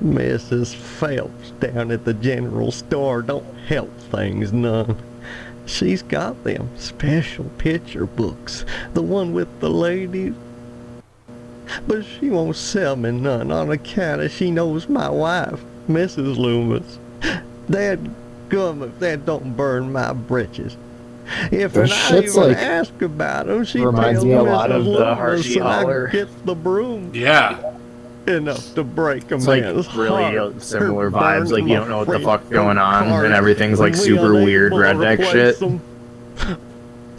Mrs. Phelps down at the general store don't help things none. She's got them special picture books, the one with the ladies. But she won't sell me none on account of she knows my wife, Mrs. Loomis. Dadgum if that don't burn my britches. If This I shit's even like- ask about them, she reminds tells me a Mrs. lot of the Loomis Hershey that I Holler. get the broom. Yeah. Enough to break a It's like man's really heart. similar or vibes, like burn you don't know what the my fuck's going on, heart. and everything's like We super weird unable to redneck replace shit. them.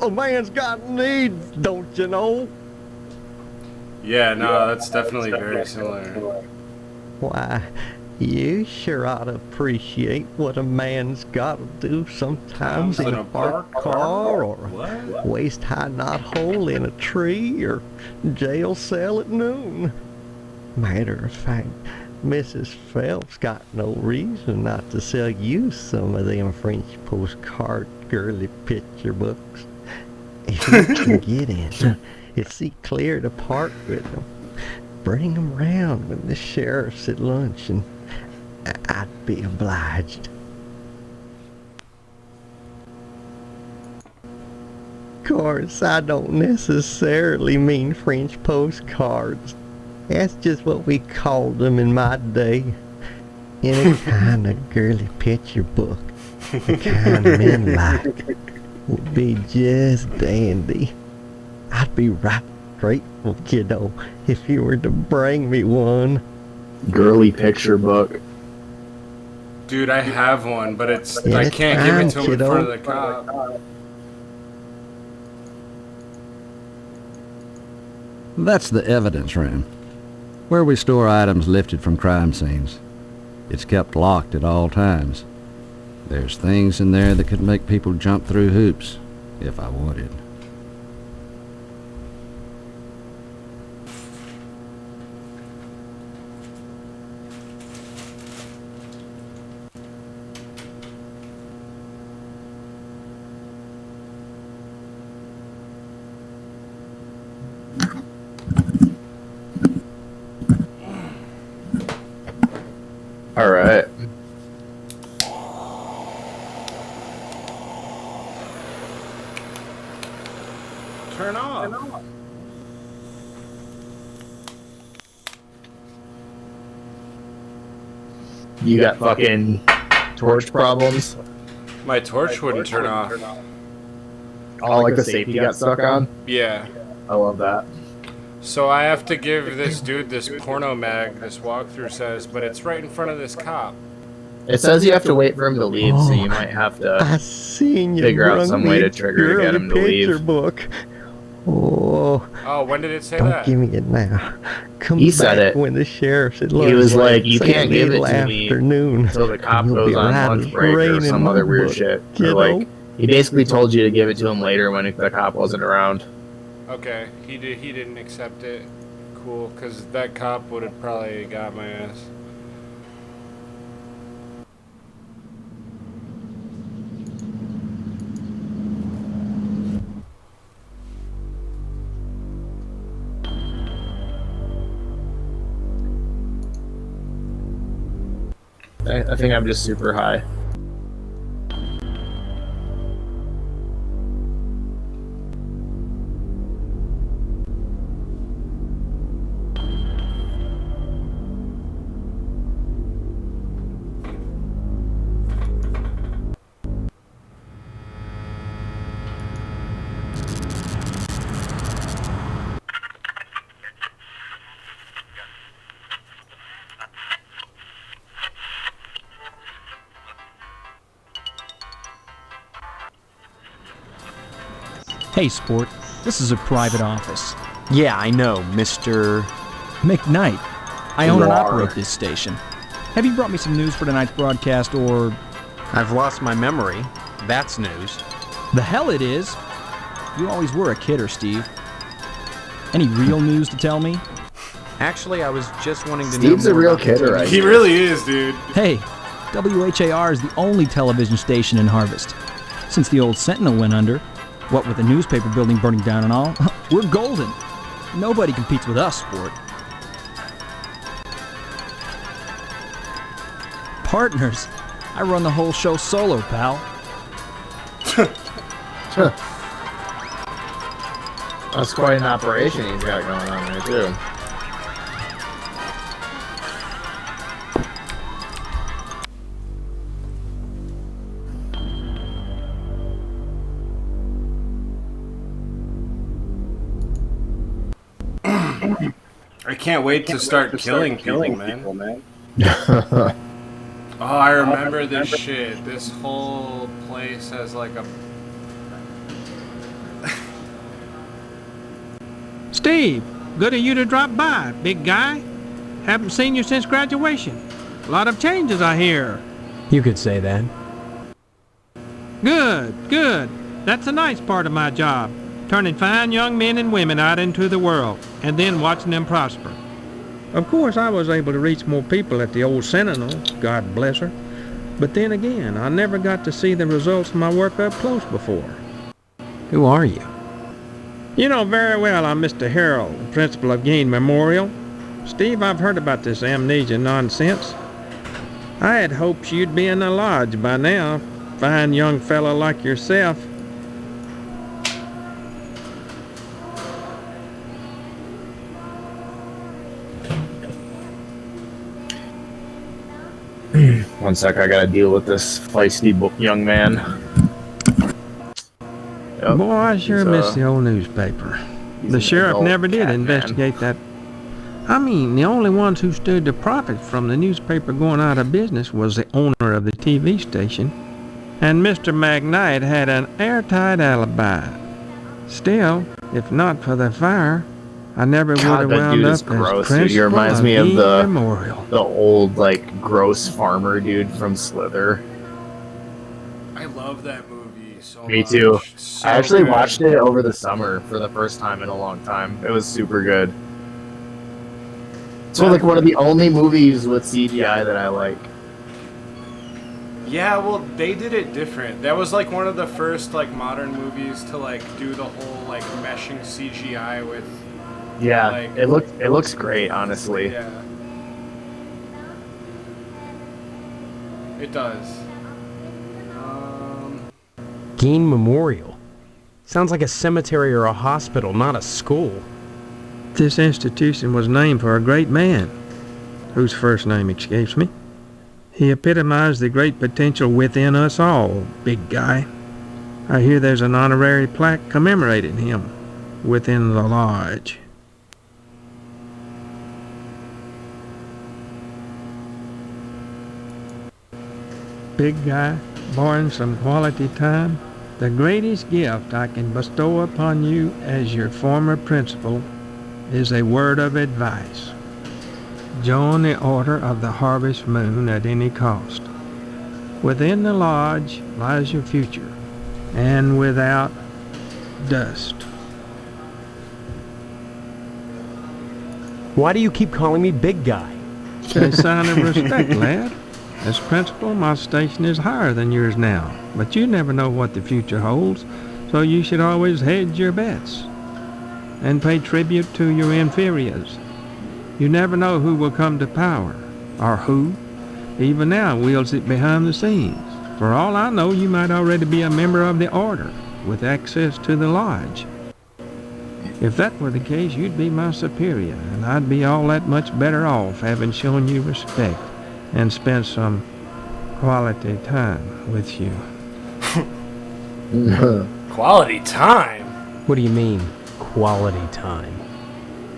A man's got needs, don't you know? Yeah, no, that's definitely very similar. Why, You sure ought to appreciate what a man's got to do sometimes in a parked car, or waist-high knothole in a tree, or jail cell at noon. Matter of fact, Mrs. Phelps got no reason not to sell you some of them French postcard girly picture books. If you can get in, and see clear to part with them. Bring them round when the sheriff's at lunch, and I'd be obliged. Of course, I don't necessarily mean French postcards. That's just what we called them in my day. Any kind of girly picture book, the kind men like, would be just dandy. I'd be right grateful, kiddo, if you were to bring me one. Girly picture book. Dude, I have one, but I can't give it to him in front of the cop. That's the evidence room, where we store items lifted from crime scenes. It's kept locked at all times. There's things in there that could make people jump through hoops, if I wanted. All right. Turn off. You got fucking torch problems? My torch wouldn't turn off. Oh, like the safety got stuck on? Yeah. I love that. So I have to give this dude this porno mag, this walkthrough says, but it's right in front of this cop. It says you have to wait for him to leave, so you might have I to seen you figure out brung some me way a to trigger to get him to girly picture leave. book. Oh, Oh, when did it say don't that? give me it now. Come He back said it. when the sheriff's at He lunch. was like, you say can't give it little to me afternoon, until the cop and you'll goes be on right lunch as break or rain in some my other weird book, shit. Or kiddo. like, he basically told you to give it to him later when the cop wasn't around. Okay, he didn't accept it. Cool, because that cop would have probably got my ass. I think I'm just super high. Hey, Sport. This is a private office. Yeah, I know, Mr. McKnight. I own and Noir. operate this station. Have you brought me some news for tonight's broadcast, or... I've lost my memory. That's news. The hell it is! You always were a kidder, Steve. Any real news to tell me? Actually, I was just wanting to know Steve's a more real about kidder, the- I He really is, dude. Hey, WHAR is the only television station in Harvest. Since the old Sentinel went under, what with the newspaper building burning down and all, we're golden. Nobody competes with us, Sport. Partners. I run the whole show solo, pal. That's quite an operation he's got going on there, too. I can't wait to start killing people, man. Oh, I remember this shit. This whole place has like a... Steve, good of you to drop by, big guy. Haven't seen you since graduation. A lot of changes, I hear. You could say that. Good, good. That's a nice part of my job. Turning fine young men and women out into the world, and then watching them prosper. Of course, I was able to reach more people at the old Sentinel, God bless her. But then again, I never got to see the results of my work up close before. Who are you? You know very well I'm Mr. Harold, the principal of Gain Memorial. Steve, I've heard about this amnesia nonsense. I had hoped you'd be in the lodge by now, fine young fellow like yourself. One sec, I gotta deal with this feisty young man. Yep, Boy, I sure miss the old newspaper. The sheriff never did investigate that. I mean, the only ones who stood to profit from the newspaper going out of business was the owner of the TV station. And Mr. McKnight had an airtight alibi. Still, if not for the fire, I never would have wound up as gross, principal dude. He reminds of me of Gain the Memorial. old, like, gross farmer dude from Slither. I love that movie so much. Me too. So I actually good. watched it over the summer for the first time in a long time. It was super good. It's like one of the only movies with CGI that I like. Yeah, well, they did it different. That was like one of the first like modern movies to like do the whole like meshing CGI with. Yeah, like, it looks great, honestly. Yeah. It does. Gain Memorial. Sounds like a cemetery or a hospital, not a school. This institution was named for a great man, whose first name escapes me. He epitomized the great potential within us all, big guy. I hear there's an honorary plaque commemorating him within the lodge. Big guy, born some quality time, the greatest gift I can bestow upon you as your former principal is a word of advice. Join the Order of the Harvest Moon at any cost. Within the lodge lies your future, and without dust. Why do you keep calling me big guy? It's a sign of respect, lad. As principal, my station is higher than yours now, but you never know what the future holds, so you should always hedge your bets and pay tribute to your inferiors. You never know who will come to power, or who, even now, wields it behind the scenes. For all I know, you might already be a member of the Order, with access to the lodge. If that were the case, you'd be my superior, and I'd be all that much better off having shown you respect and spent some quality time with you. Quality time? What do you mean, quality time?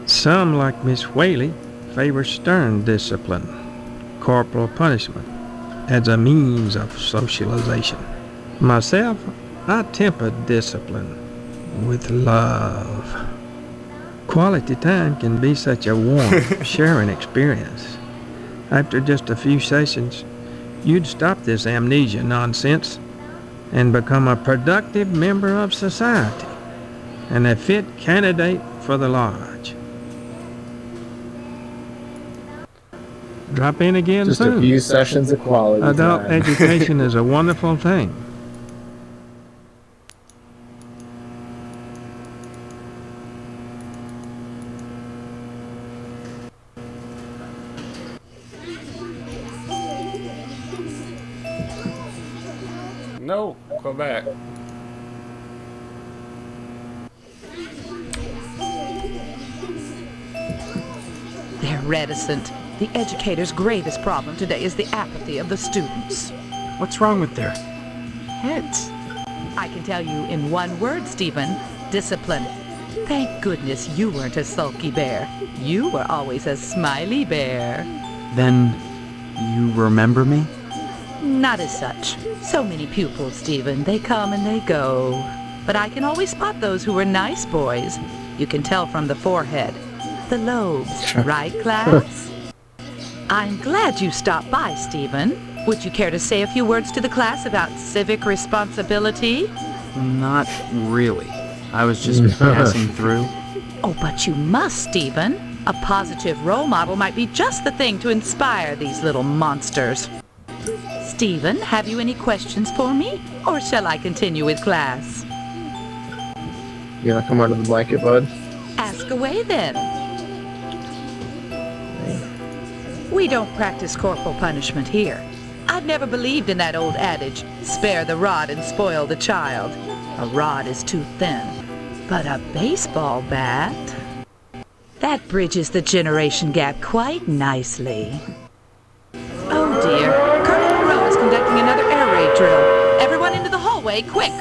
Some, like Miss Whaley, favor stern discipline, corporal punishment, as a means of socialization. Myself, I temper discipline with love. Quality time can be such a warm, sharing experience. After just a few sessions, you'd stop this amnesia nonsense and become a productive member of society and a fit candidate for the lodge. Drop in again Just soon. a few sessions of quality Adult time. education is a wonderful thing. No, go back. They're reticent. The educator's greatest problem today is the apathy of the students. What's wrong with their heads? I can tell you in one word, Stephen. Discipline. Thank goodness you weren't a sulky bear. You were always a smiley bear. Then you remember me? Not as such. So many pupils, Stephen. They come and they go. But I can always spot those who were nice boys. You can tell from the forehead. The lobes, right, class? I'm glad you stopped by, Stephen. Would you care to say a few words to the class about civic responsibility? Not really. I was just passing through. Oh, but you must, Stephen. A positive role model might be just the thing to inspire these little monsters. Stephen, have you any questions for me? Or shall I continue with class? You gonna come under the blanket, bud? Ask away then. We don't practice corporal punishment here. I've never believed in that old adage, spare the rod and spoil the child. A rod is too thin, but a baseball bat? That bridges the generation gap quite nicely. Oh dear, Colonel Monroe is conducting another air raid drill. Everyone into the hallway, quick!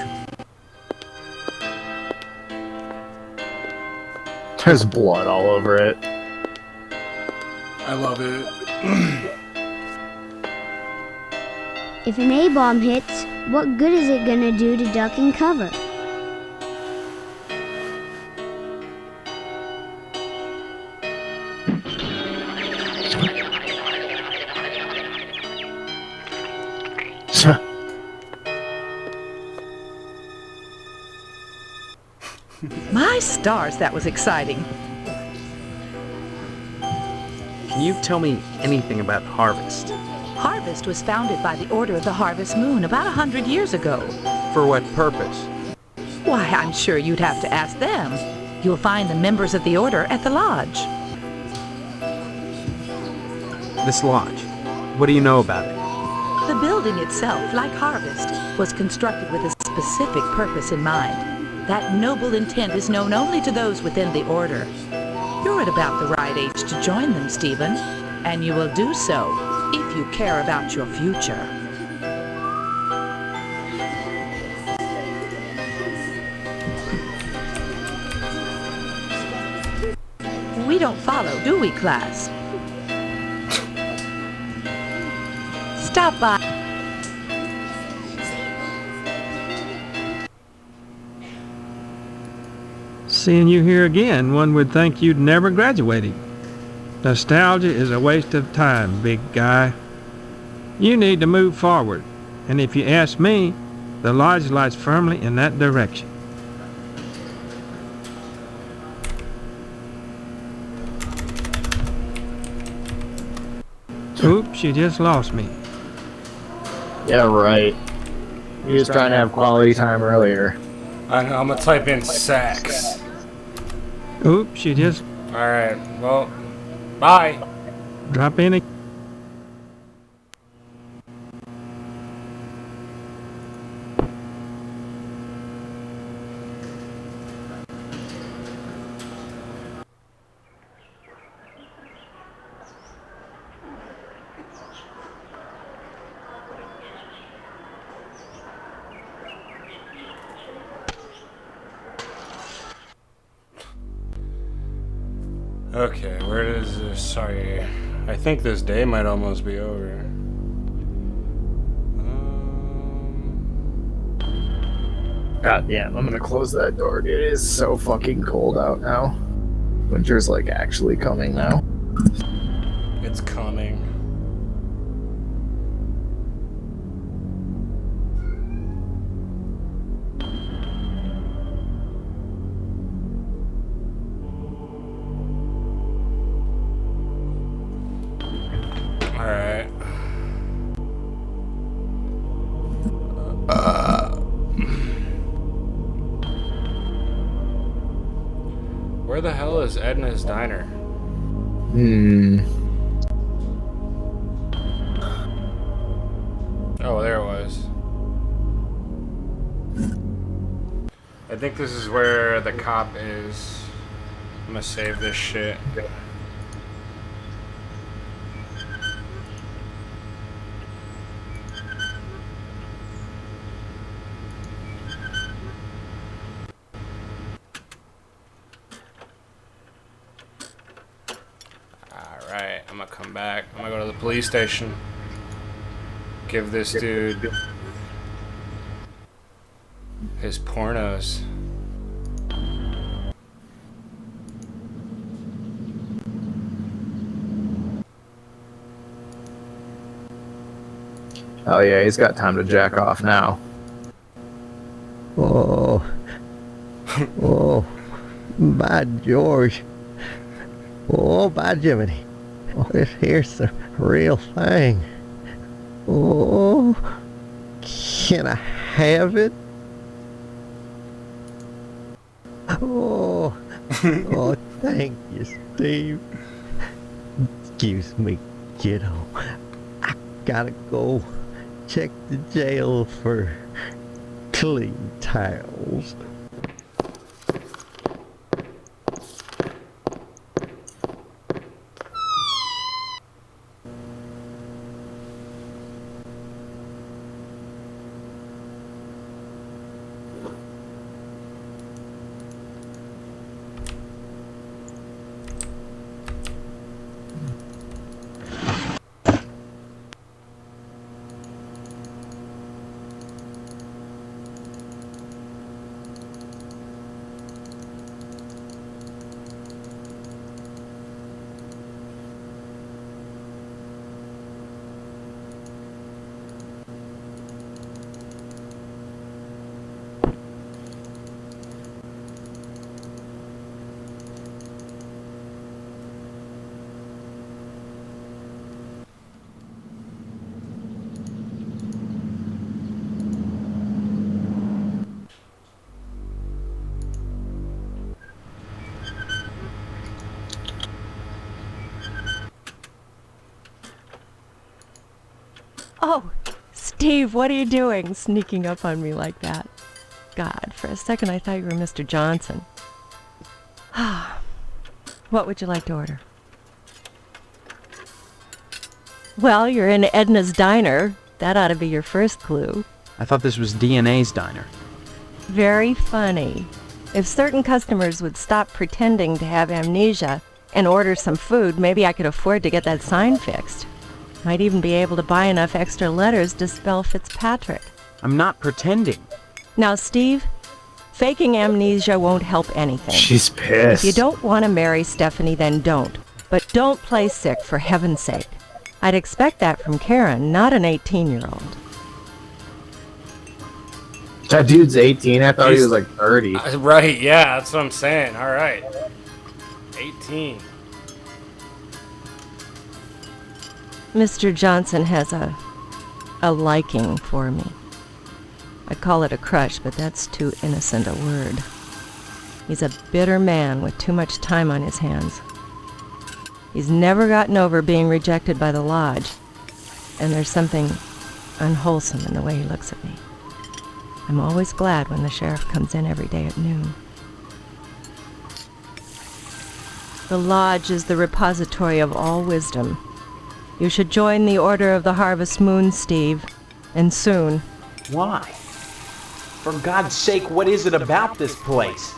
There's blood all over it. I love it. If an A-bomb hits, what good is it gonna do to duck and cover? My stars, that was exciting. Can you tell me anything about Harvest? Harvest was founded by the Order of the Harvest Moon about 100 years ago. For what purpose? Why, I'm sure you'd have to ask them. You'll find the members of the Order at the lodge. This lodge. What do you know about it? The building itself, like Harvest, was constructed with a specific purpose in mind. That noble intent is known only to those within the Order. You're at about the right age to join them, Stephen, and you will do so if you care about your future. We don't follow, do we, class? Stop by. Seeing you here again, one would think you'd never graduated. Nostalgia is a waste of time, big guy. You need to move forward, and if you ask me, the lodge lies firmly in that direction. Oops, you just lost me. Yeah, right. He was trying to have quality time earlier. I'm gonna type in sex. Oops, you just... Alright, well, bye. Drop in a... Okay, where does this... Sorry. I think this day might almost be over. God damn, I'm gonna close that door, dude. It is so fucking cold out now. Winter's like actually coming now. It's coming. Alright. Where the hell is Edna's Diner? Oh, there it was. I think this is where the cop is. I'm gonna save this shit. Alright, I'm gonna come back. I'm gonna go to the police station. Give this dude his pornos. Oh yeah, he's got time to jack off now. Oh. Oh. By George. Oh, by Jiminy. Oh, this here's the real thing. Oh. Can I have it? Oh. Oh, thank you, Steve. Excuse me, kiddo. I gotta go check the jail for clean towels. Oh, Steve, what are you doing sneaking up on me like that? God, for a second I thought you were Mr. Johnson. What would you like to order? Well, you're in Edna's Diner. That ought to be your first clue. I thought this was DNA's diner. Very funny. If certain customers would stop pretending to have amnesia and order some food, maybe I could afford to get that sign fixed. Might even be able to buy enough extra letters to spell Fitzpatrick. I'm not pretending. Now, Steve, faking amnesia won't help anything. She's pissed. If you don't want to marry Stephanie, then don't. But don't play sick, for heaven's sake. I'd expect that from Karen, not an 18-year-old. That dude's 18. I thought he was like 30. Right, yeah, that's what I'm saying. All right. 18. Mr. Johnson has a liking for me. I'd call it a crush, but that's too innocent a word. He's a bitter man with too much time on his hands. He's never gotten over being rejected by the lodge, and there's something unwholesome in the way he looks at me. I'm always glad when the sheriff comes in every day at noon. The lodge is the repository of all wisdom. You should join the Order of the Harvest Moon, Steve, and soon. Why? For God's sake, what is it about this place?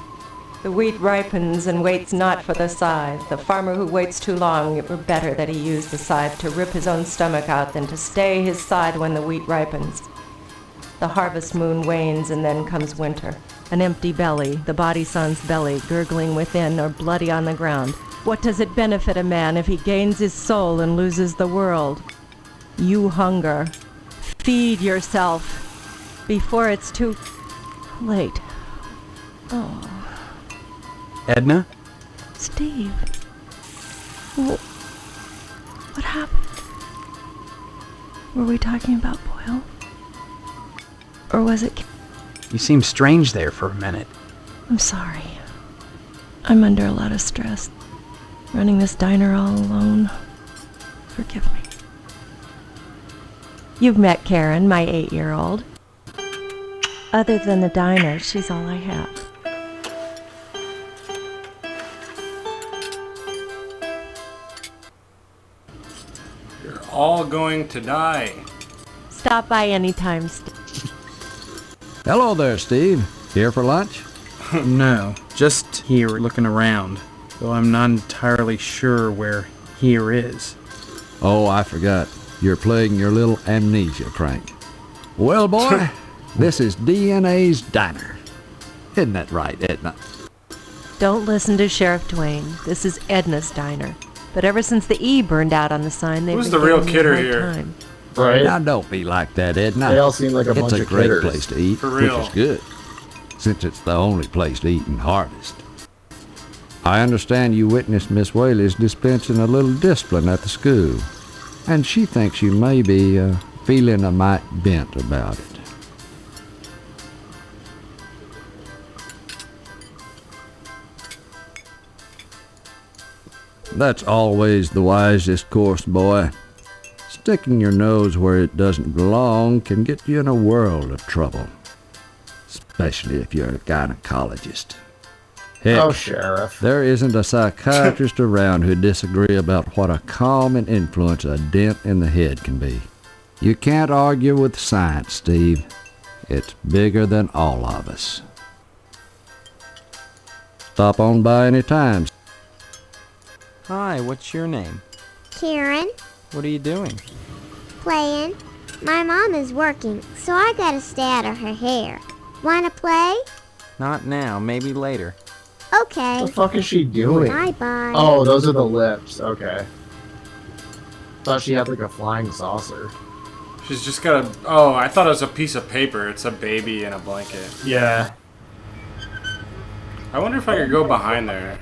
The wheat ripens and waits not for the scythe. The farmer who waits too long, it were better that he used the scythe to rip his own stomach out than to stay his side when the wheat ripens. The harvest moon wanes and then comes winter. An empty belly, the body son's belly, gurgling within or bloody on the ground. What does it benefit a man if he gains his soul and loses the world? You hunger. Feed yourself before it's too late. Oh. Edna? Steve. What happened? Were we talking about Boyle? Or was it... You seemed strange there for a minute. I'm sorry. I'm under a lot of stress. Running this diner all alone. Forgive me. You've met Karen, my 8-year-old. Other than the diner, she's all I have. You're all going to die. Stop by anytime, Steve. Hello there, Steve. Here for lunch? No, just here looking around. Though I'm not entirely sure where here is. Oh, I forgot. You're playing your little amnesia crank. Well, boy, this is DNA's Diner. Isn't that right, Edna? Don't listen to Sheriff Dwayne. This is Edna's Diner. But ever since the E burned out on the sign, they've Who's been the real giving me a kidder hard here? time. Right. Now don't be like that, Edna. They all seem like a bunch It's a of great critters. place to eat, For which real. is good, since it's the only place to eat in Harvest. I understand you witnessed Miss Whaley's dispensing a little discipline at the school, and she thinks you may be feeling a mite bent about it. That's always the wisest course, boy. Sticking your nose where it doesn't belong can get you in a world of trouble, especially if you're a gynecologist. Heck, Oh, Sheriff. there isn't a psychiatrist around who'd disagree about what a calming influence a dent in the head can be. You can't argue with science, Steve. It's bigger than all of us. Stop on by any time. Hi, what's your name? Karen, What are you doing? playing. My mom is working, so I gotta stay out of her hair. Wanna play? Not now, maybe later. Okay. What the fuck is she doing? Bye-bye. Oh, those are the lips. Okay. Thought she had like a flying saucer. She's just got a... Oh, I thought it was a piece of paper. It's a baby in a blanket. Yeah. I wonder if I could go behind there.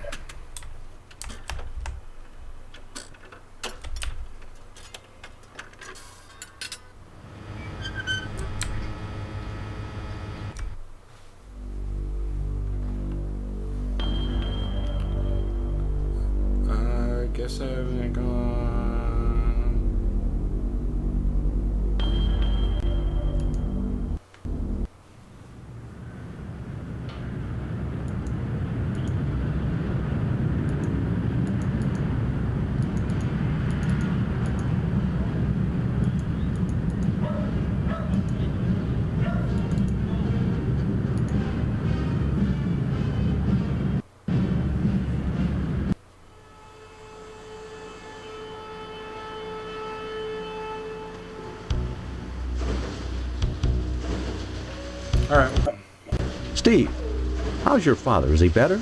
I guess I haven't gone... Alright. Steve, how's your father? Is he better?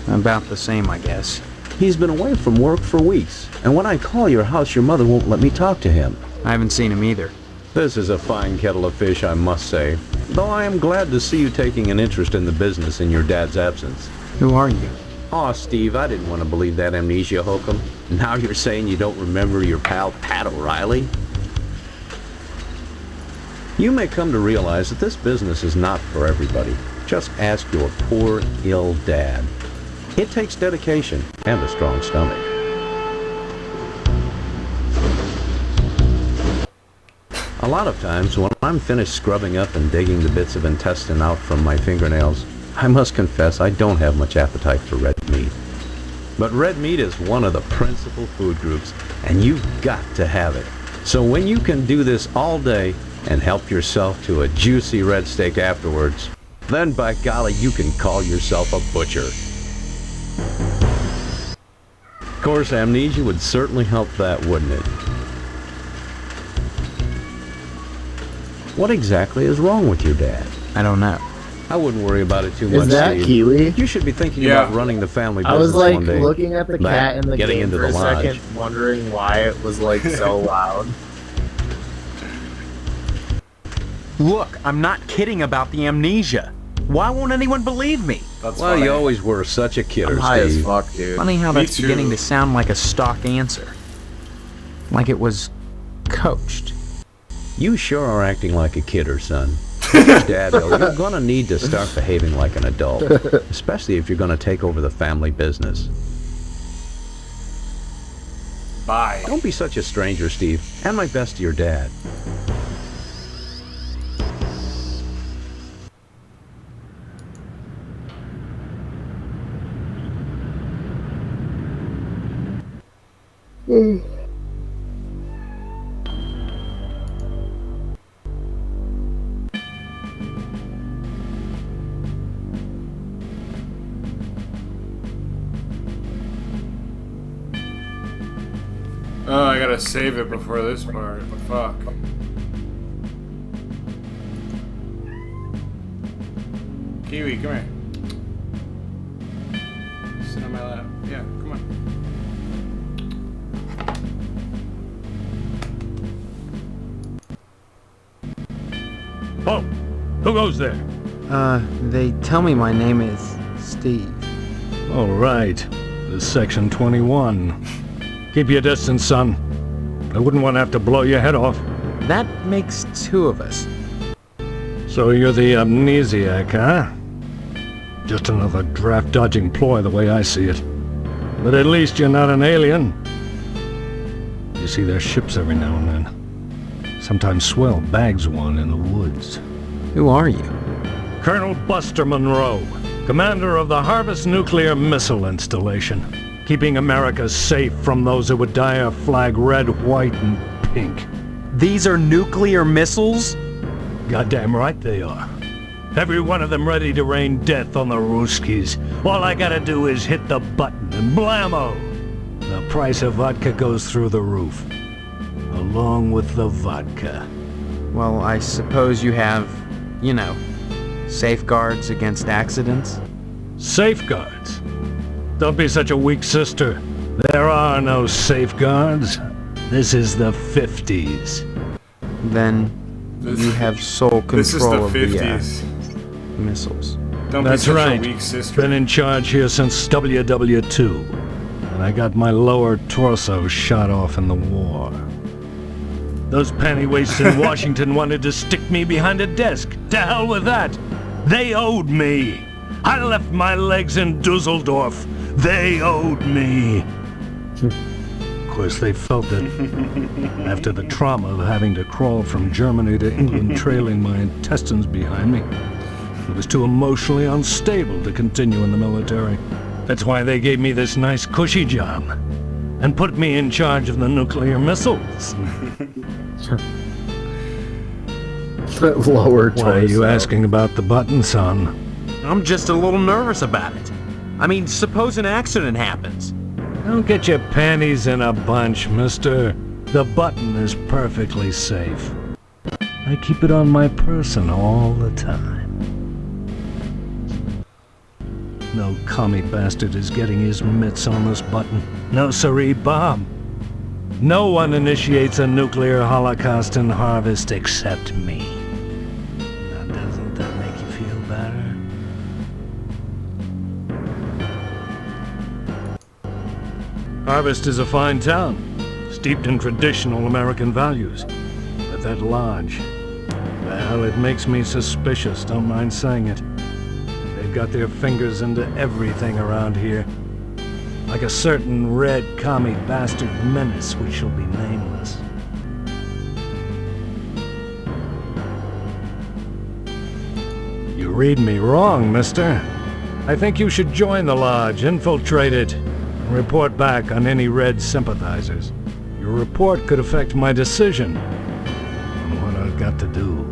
About the same, I guess. He's been away from work for weeks, and when I call your house, your mother won't let me talk to him. I haven't seen him either. This is a fine kettle of fish, I must say, though I am glad to see you taking an interest in the business in your dad's absence. Who are you? Aw, Steve, I didn't want to believe that amnesia hokum. Now you're saying you don't remember your pal Pat O'Reilly? You may come to realize that this business is not for everybody. Just ask your poor, ill dad. It takes dedication and a strong stomach. A lot of times, when I'm finished scrubbing up and digging the bits of intestine out from my fingernails, I must confess I don't have much appetite for red meat. But red meat is one of the principal food groups, and you've got to have it. So when you can do this all day and help yourself to a juicy red steak afterwards, then by golly, you can call yourself a butcher. Of course, amnesia would certainly help that, wouldn't it? What exactly is wrong with your dad? I don't know. I wouldn't worry about it too much, Is that Steve. Kiwi? You should be thinking Yeah. about running the family I business was like one day. looking at the That, cat in the getting game into for the a lodge. second, wondering why it was like so loud. Look, I'm not kidding about the amnesia. Why won't anyone believe me? That's well, you always were such a kidder, I'm high as Steve. fuck, dude. Funny how Me that's too. beginning to sound like a stock answer. Like it was coached. You sure are acting like a kidder, son. Dad, though, you're gonna need to start behaving like an adult, especially if you're gonna take over the family business. Bye. Don't be such a stranger, Steve, and my best to your dad. Oh, I gotta save it before this part. Fuck. Kiwi, come here. Sit on my lap. Yeah, come on. Oh, who goes there? They tell me my name is Steve. All right. This is Section 21. Keep your distance, son. I wouldn't want to have to blow your head off. That makes 2 of us. So you're the amnesiac, huh? Just another draft-dodging ploy the way I see it. But at least you're not an alien. You see their ships every now and then. Sometimes Swell bags one in the woods. Who are you? Colonel Buster Monroe, commander of the Harvest Nuclear Missile Installation, keeping America safe from those who would dye our flag red, white, and pink. These are nuclear missiles? Goddamn right they are. Every one of them ready to rain death on the Ruskies. All I gotta do is hit the button and blammo! The price of vodka goes through the roof. Along with the vodka. Well, I suppose you have, you know, safeguards against accidents? Safeguards? Don't be such a weak sister. There are no safeguards. This is the 50s. Then you have sole control This is the of 50s. the missiles. Don't That's be such right. a weak sister. Been in charge here since WW2. And I got my lower torso shot off in the war. Those pantywaists in Washington wanted to stick me behind a desk. To hell with that. They owed me. I left my legs in Dusseldorf. They owed me. Of course, they felt it. After the trauma of having to crawl from Germany to England trailing my intestines behind me, it was too emotionally unstable to continue in the military. That's why they gave me this nice cushy job and put me in charge of the nuclear missiles. Lower Why are you asking about the button, son? I'm just a little nervous about it. I mean, suppose an accident happens. Don't get your panties in a bunch, mister. The button is perfectly safe. I keep it on my person all the time. No commie bastard is getting his mitts on this button. No siree, Bob. No one initiates a nuclear holocaust in Harvest except me. Now, doesn't that make you feel better? Harvest is a fine town, steeped in traditional American values. But that lodge, well, it makes me suspicious, don't mind saying it. They've got their fingers into everything around here. Like a certain red commie bastard menace which shall be nameless. You read me wrong, mister. I think you should join the lodge, infiltrate it, and report back on any red sympathizers. Your report could affect my decision on what I've got to do.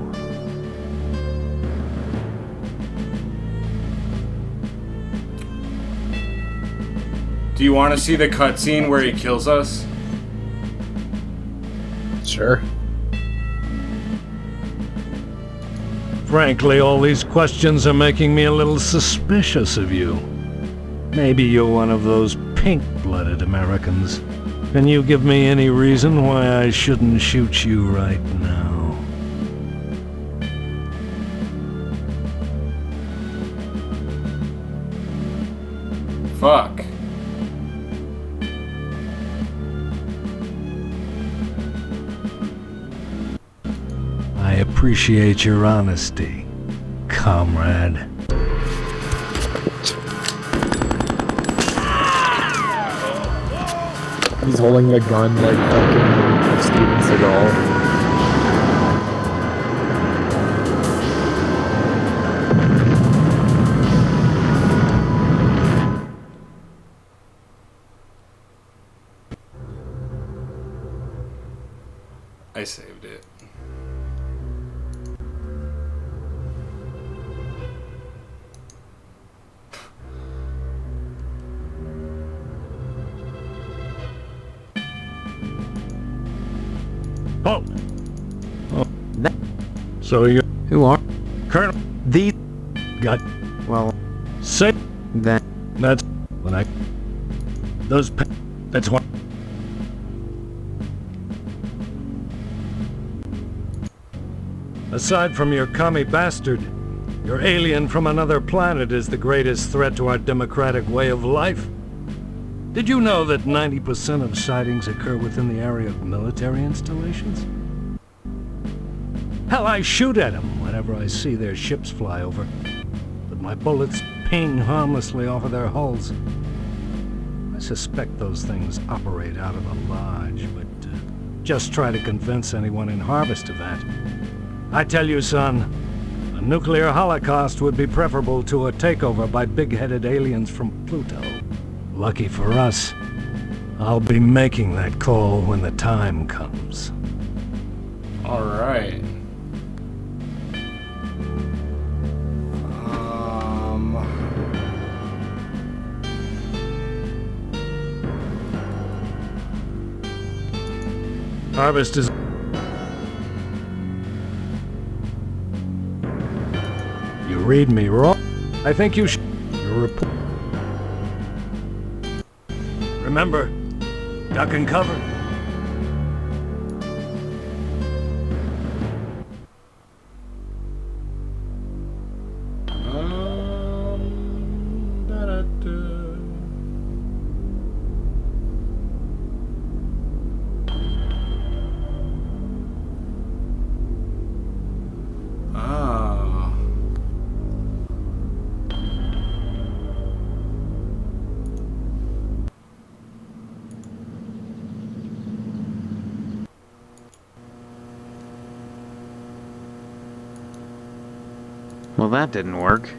Do you want to see the cutscene where he kills us? Sure. Frankly, all these questions are making me a little suspicious of you. Maybe you're one of those pink-blooded Americans. Can you give me any reason why I shouldn't shoot you right now? Fuck. I appreciate your honesty, comrade. He's holding the gun like fucking Steven Seagal. I saved it. Oh! Oh. So you... Who are? Colonel... These... Got... Well... Say... That... That's... When I... Those... That's what... Aside from your commie bastard, your alien from another planet is the greatest threat to our democratic way of life. Did you know that 90% of sightings occur within the area of military installations? Hell, I shoot at them whenever I see their ships fly over, but my bullets ping harmlessly off of their hulls. I suspect those things operate out of the lodge, but just try to convince anyone in Harvest of that. I tell you, son, a nuclear holocaust would be preferable to a takeover by big-headed aliens from Pluto. Lucky for us, I'll be making that call when the time comes. All right. Harvest is... You read me wrong. I think you should... Your report... Remember, duck and cover. Well, that didn't work.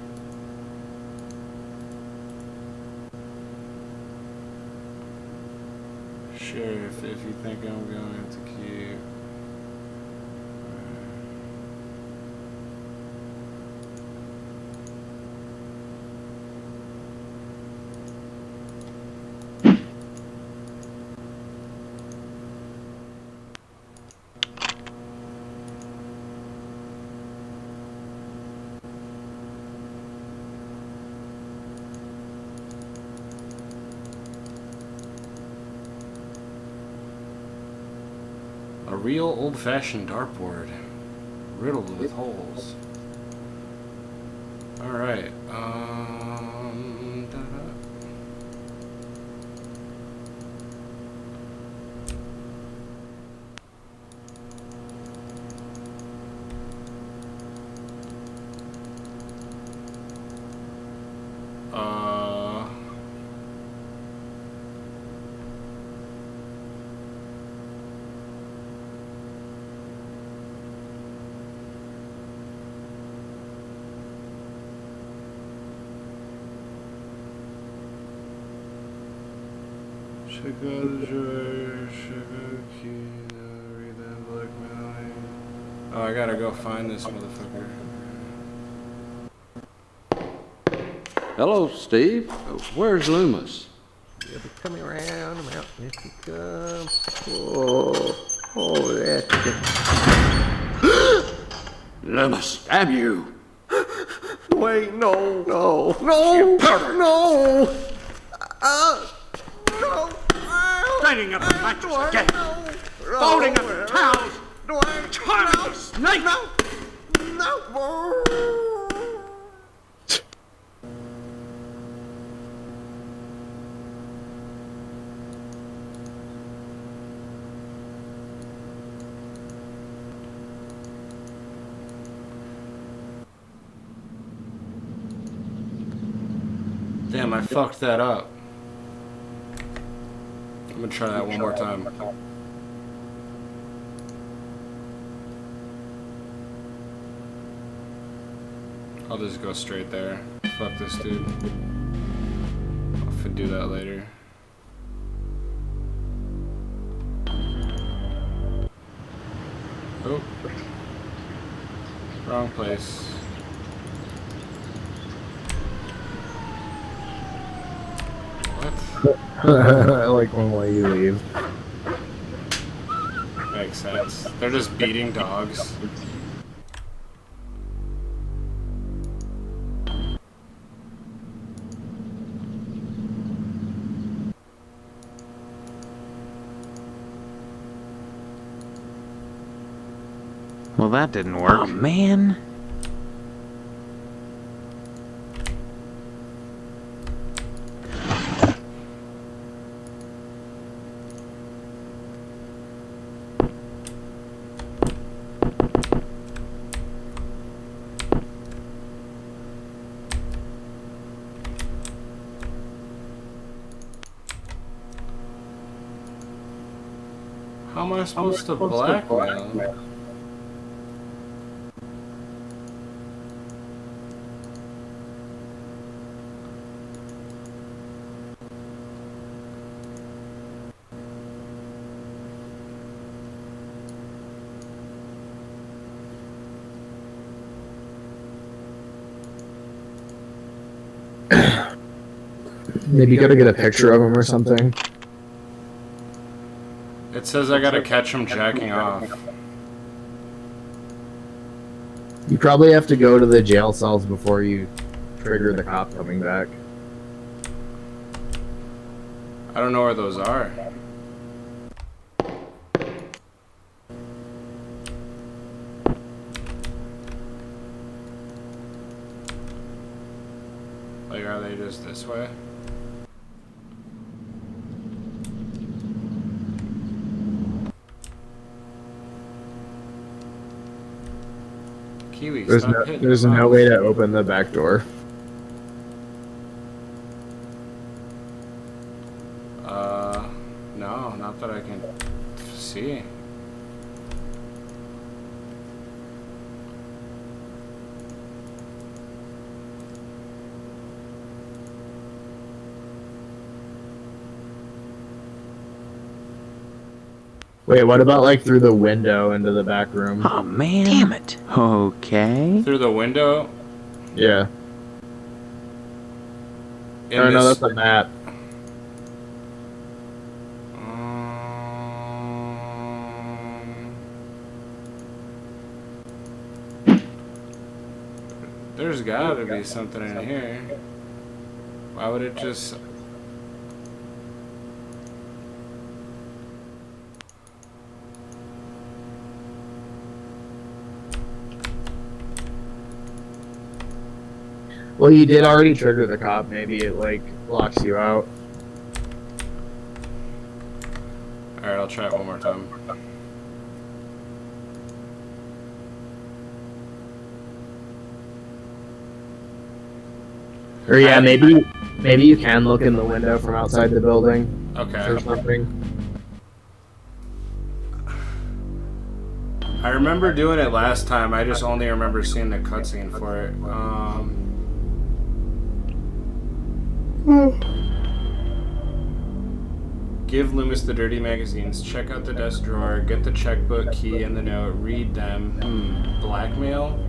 Sheriff, if you think I'm going to keep... A real old-fashioned dartboard, riddled with holes. All right. Oh, I gotta go find this motherfucker. Hello, Steve. Where's Loomis? You'll be coming around the mountain if you come. Oh, that's it. Loomis, damn you! Wait, no. You powder! No! Straining up the mattress again! Folding up the towels! Charming the snake! Damn, I fucked that up. I'm gonna try that one more time. I'll just go straight there. Fuck this dude. I'll do that later. Oh. Wrong place. I like one way you leave. Makes sense. They're just beating dogs. Well, that didn't work. Oh, man. How am I supposed to blackmail? Maybe you gotta get a picture of him or something. It says I gotta catch him jacking off. You probably have to go to the jail cells before you trigger the cop coming back. I don't know where those are. Like, are they just this way? Kiwi, There's no way to open the back door. No, not that I can see. Wait, what about like through the window into the back room? Oh, man. Damn it. Okay. Through the window? Yeah. In no, this- that's a map. There's gotta be something in here. Why would it just... Well, you did already trigger the cop. Maybe it like locks you out. Alright, I'll try it one more time. Or yeah, maybe you can look in the window from outside the building. Okay. Or something. I remember doing it last time, I just only remember seeing the cutscene for it. Give Loomis the dirty magazines, check out the desk drawer, get the checkbook, key, and the note, read them. Blackmail?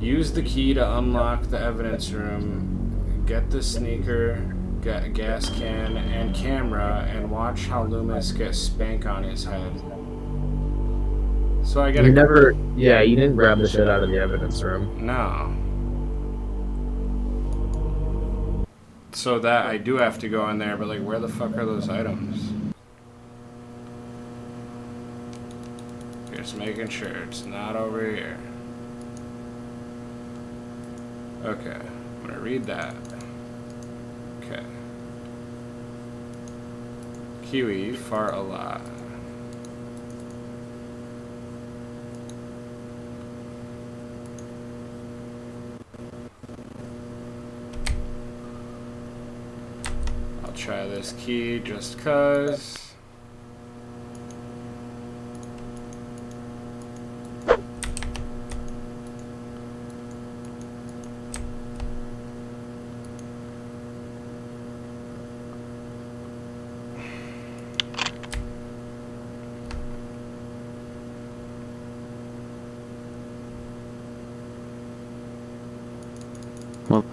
Use the key to unlock the evidence room, get the sneaker, gas can, and camera, and watch how Loomis gets spank on his head. So I gotta... Yeah, you didn't grab the shit out of the evidence room. No. So that I do have to go in there, but like, where the fuck are those items? Just making sure it's not over here. Okay, I'm gonna read that. Okay. Kiwi, you fart a lot. I'll try this key just cause.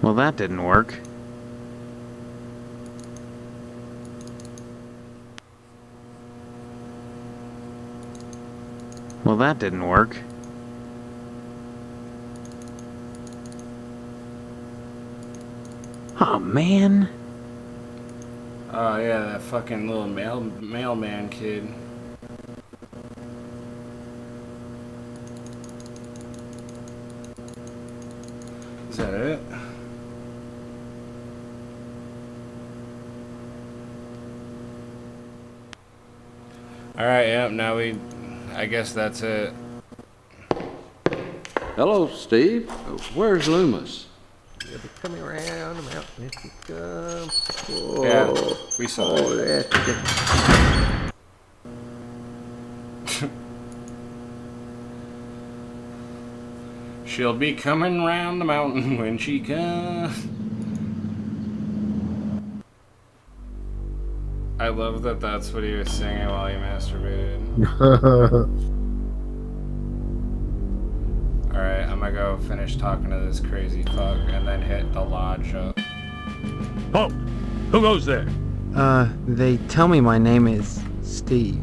Well, that didn't work. Well, that didn't work. Oh, man. Oh yeah, that fucking little mailman kid. Is that it? Alright, yep, now I guess that's it. Hello, Steve. Where's Loomis? You'll be coming around the mountain if you come. Whoa. Yeah, we saw it. She'll be coming round the mountain when she comes. I love that that's what he was singing while he masturbated. Alright, I'm gonna go finish talking to this crazy fuck and then hit the lodge up. Halt! Who goes there? They tell me my name is Steve.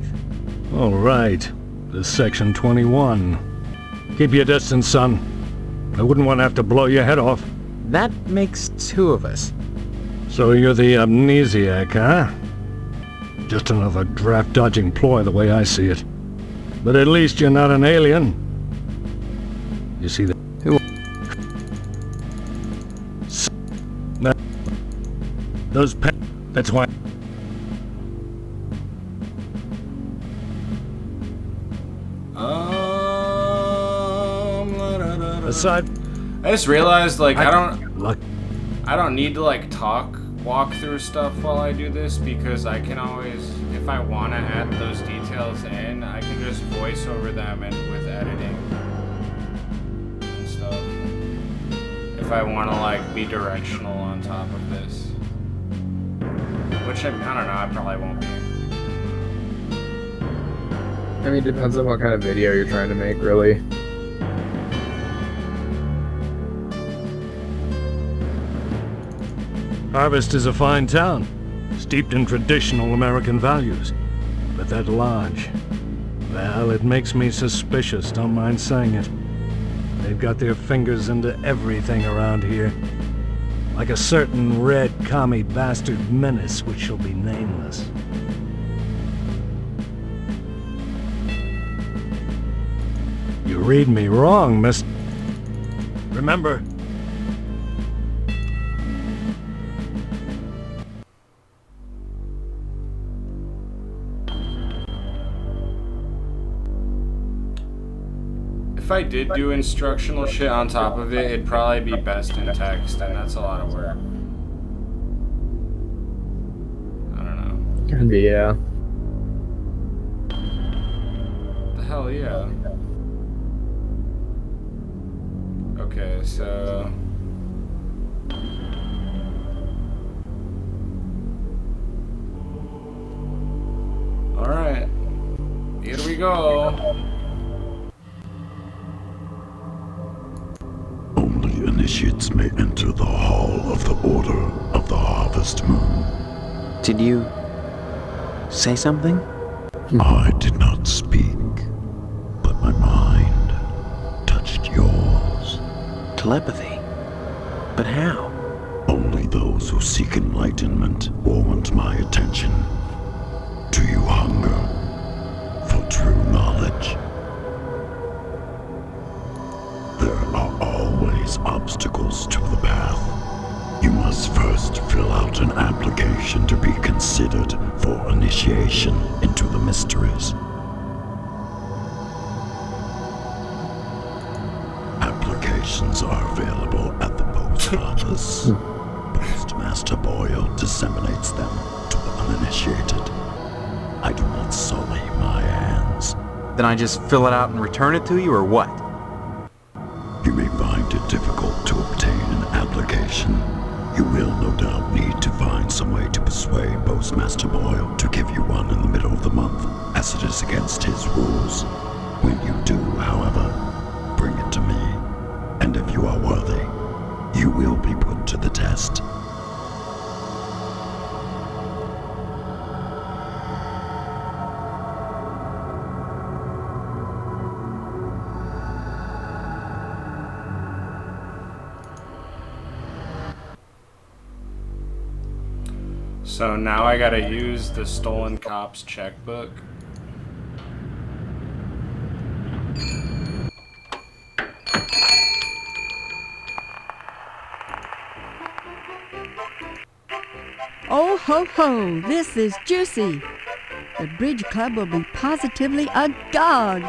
All right. This is Section 21. Keep your distance, son. I wouldn't want to have to blow your head off. That makes two of us. So you're the amnesiac, huh? Just another draft-dodging ploy the way I see it. But at least you're not an alien. You see that? Who? Those that's why. Aside, I just realized, like, I don't need to, like, walk through stuff while I do this, because I can always, if I want to add those details in, I can just voice over them and with editing and stuff. If I want to, like, be directional on top of this. Which, I don't know, I probably won't be. I mean, it depends on what kind of video you're trying to make, really. Harvest is a fine town, steeped in traditional American values. But that lodge, well, it makes me suspicious, don't mind saying it. They've got their fingers into everything around here. Like a certain red commie bastard menace which shall be nameless. You read me wrong, miss. Remember, if I did do instructional shit on top of it, it'd probably be best in text, and that's a lot of work. I don't know. Can be, yeah. The hell yeah. Okay, so... Alright. Here we go. Initiates may enter the Hall of the Order of the Harvest Moon. Did you say something? I did not speak, but my mind touched yours. Telepathy? But how? Only those who seek enlightenment want my attention. Do you hunger for true knowledge? There are always obstacles to the path. You must first fill out an application to be considered for initiation into the mysteries. Applications are available at the post office. Postmaster Boyle disseminates them to the uninitiated. I do not sully my hands. Then I just fill it out and return it to you, or what? You may find it difficult to obtain an application. You will no doubt need to find some way to persuade Postmaster Boyle to give you one in the middle of the month, as it is against his rules. When you do, however, bring it to me, and if you are worthy, you will be put to the test. So now I gotta use the stolen cop's checkbook. ho, ho! This is juicy! The Bridge Club will be positively agog!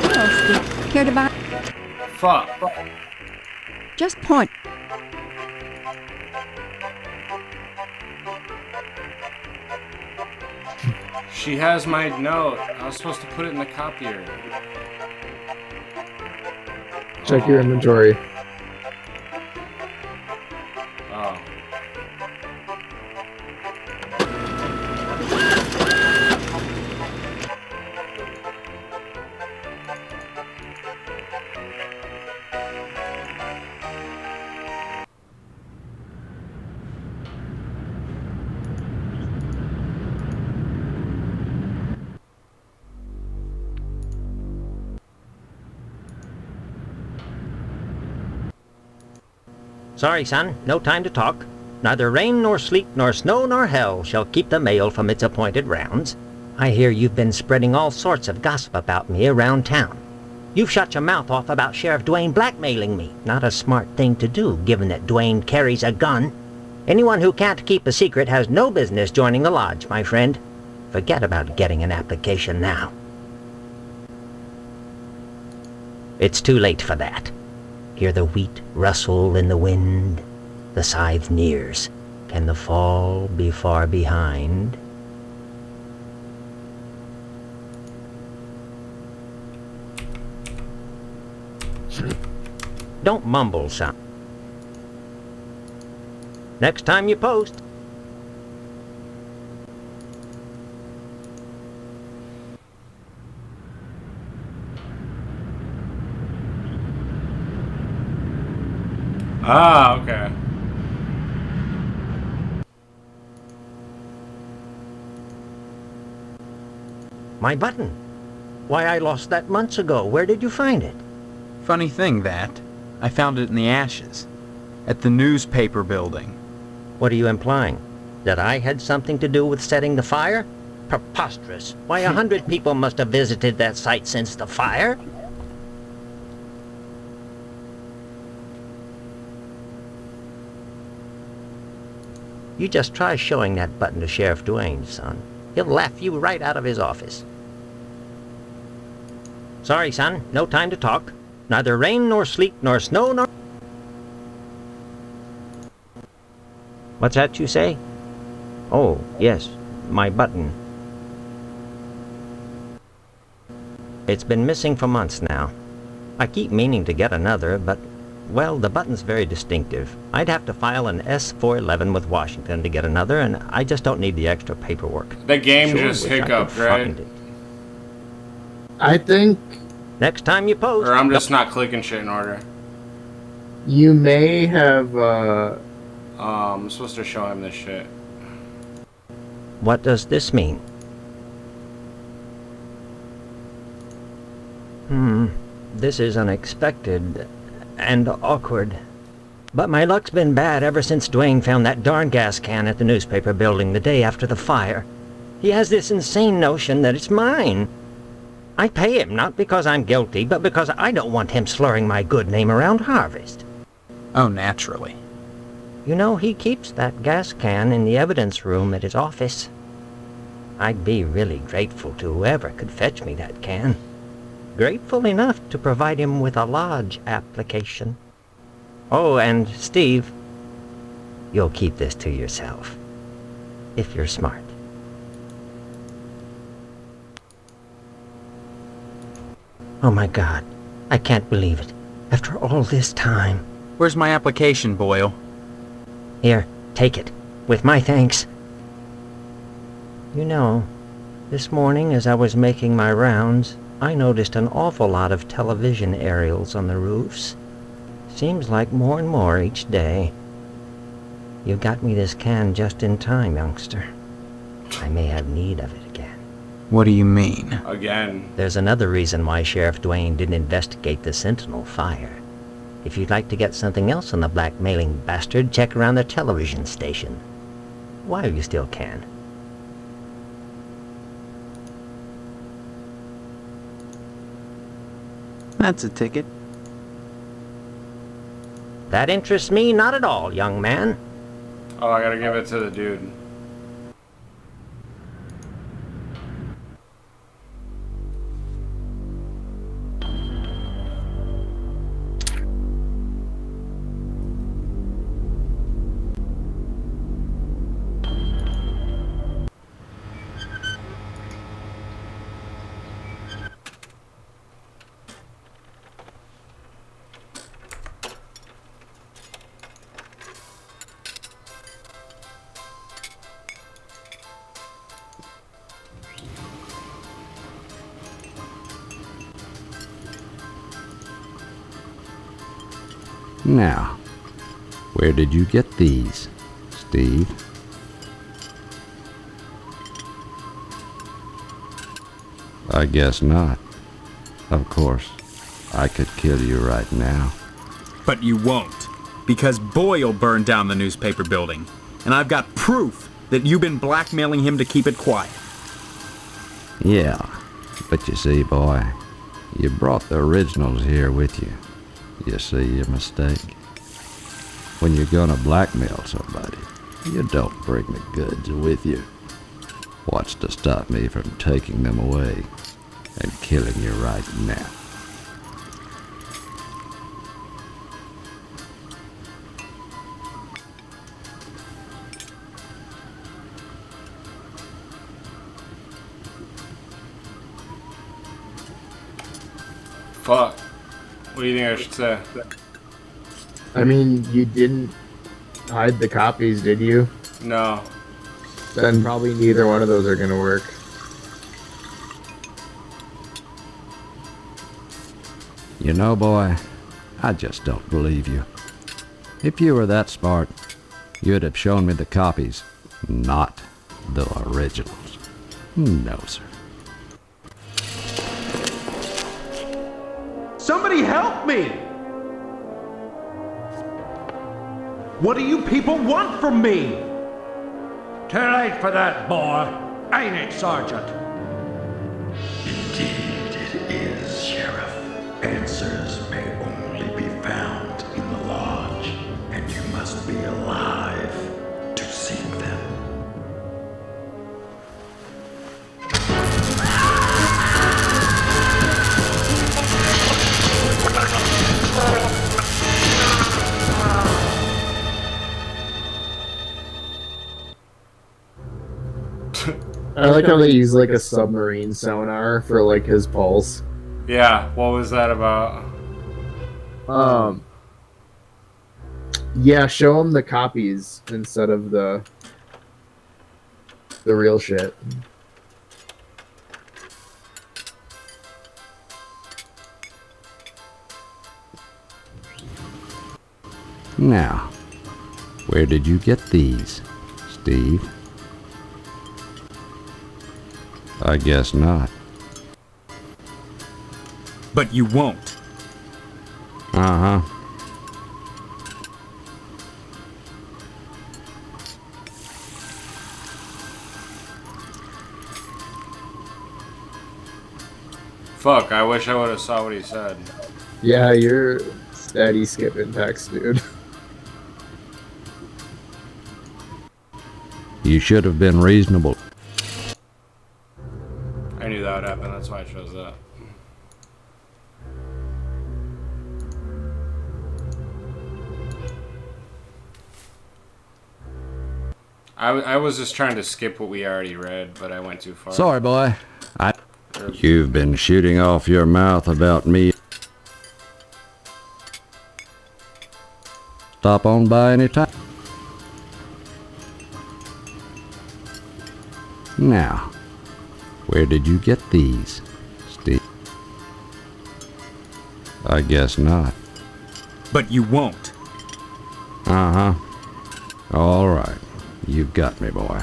Well, Steve, care to buy? Fuck. Just point. She has my note. I was supposed to put it in the copier. Check your inventory. Oh. Sorry, son, no time to talk. Neither rain nor sleet nor snow nor hell shall keep the mail from its appointed rounds. I hear you've been spreading all sorts of gossip about me around town. You've shut your mouth off about Sheriff Dwayne blackmailing me. Not a smart thing to do, given that Dwayne carries a gun. Anyone who can't keep a secret has no business joining the lodge, my friend. Forget about getting an application now. It's too late for that. Hear the wheat rustle in the wind. The scythe nears. Can the fall be far behind? Don't mumble, son. Next time you post. Ah, okay. My button. Why, I lost that months ago. Where did you find it? Funny thing, that. I found it in the ashes. At the newspaper building. What are you implying? That I had something to do with setting the fire? Preposterous. Why, 100 people must have visited that site since the fire. You just try showing that button to Sheriff Dwayne, son. He'll laugh you right out of his office. Sorry, son. No time to talk. Neither rain nor sleet nor snow nor... What's that you say? Oh, yes. My button. It's been missing for months now. I keep meaning to get another, but... well, the button's very distinctive. I'd have to file an S-411 with Washington to get another, and I just don't need the extra paperwork. The game Sure just wish I could hiccuped, right? find it. I think Next time you post... Or I'm just not clicking shit in order. you may have. I'm supposed to show him this shit. What does this mean? This is unexpected and awkward. But my luck's been bad ever since Dwayne found that darn gas can at the newspaper building the day after the fire. He has this insane notion that it's mine. I pay him not because I'm guilty, but because I don't want him slurring my good name around Harvest. Oh, naturally. You know, he keeps that gas can in the evidence room at his office. I'd be really grateful to whoever could fetch me that can. Grateful enough to provide him with a lodge application. Oh, and Steve, you'll keep this to yourself, if you're smart. Oh my God, I can't believe it. After all this time. Where's my application, Boyle? Here, take it, with my thanks. You know, this morning as I was making my rounds, I noticed an awful lot of television aerials on the roofs. Seems like more and more each day. You got me this can just in time, youngster. I may have need of it again. What do you mean? Again. There's another reason why Sheriff Dwayne didn't investigate the Sentinel fire. If you'd like to get something else on the blackmailing bastard, check around the television station. While you still can. That's a ticket. That interests me not at all, young man. Oh, I gotta give it to the dude. Now, where did you get these, Steve? I guess not. Of course, I could kill you right now. But you won't, because Boyle burned down the newspaper building, and I've got proof that you've been blackmailing him to keep it quiet. Yeah, but you see, boy, you brought the originals here with you. You see your mistake? When you're gonna blackmail somebody, you don't bring the goods with you. What's to stop me from taking them away and killing you right now? Fuck. What do you think I should say? I mean, you didn't hide the copies, did you? No. Then probably neither one of those are gonna work. You know, boy, I just don't believe you. If you were that smart, you'd have shown me the copies, not the originals. No, sir. Somebody help me! What do you people want from me? Too late for that, boy. Ain't it, Sergeant? Indeed it is, Sheriff. Answers may only be found in the lodge, and you must be alive to seek them. I like how they use like a submarine sonar for like his pulse. Yeah, what was that about? Yeah, show him the copies instead of the real shit. Now, where did you get these, Steve? I guess not. But you won't. Uh-huh. Fuck, I wish I would have saw what he said. Yeah, you're steady skipping text, dude. You should have been reasonable. I knew that would happen, that's why I chose that. I was just trying to skip what we already read, but I went too far. Sorry, boy. You've been shooting off your mouth about me. Stop on by any time. Now, where did you get these, Steve? I guess not. But you won't. Uh-huh. All right. You've got me, boy.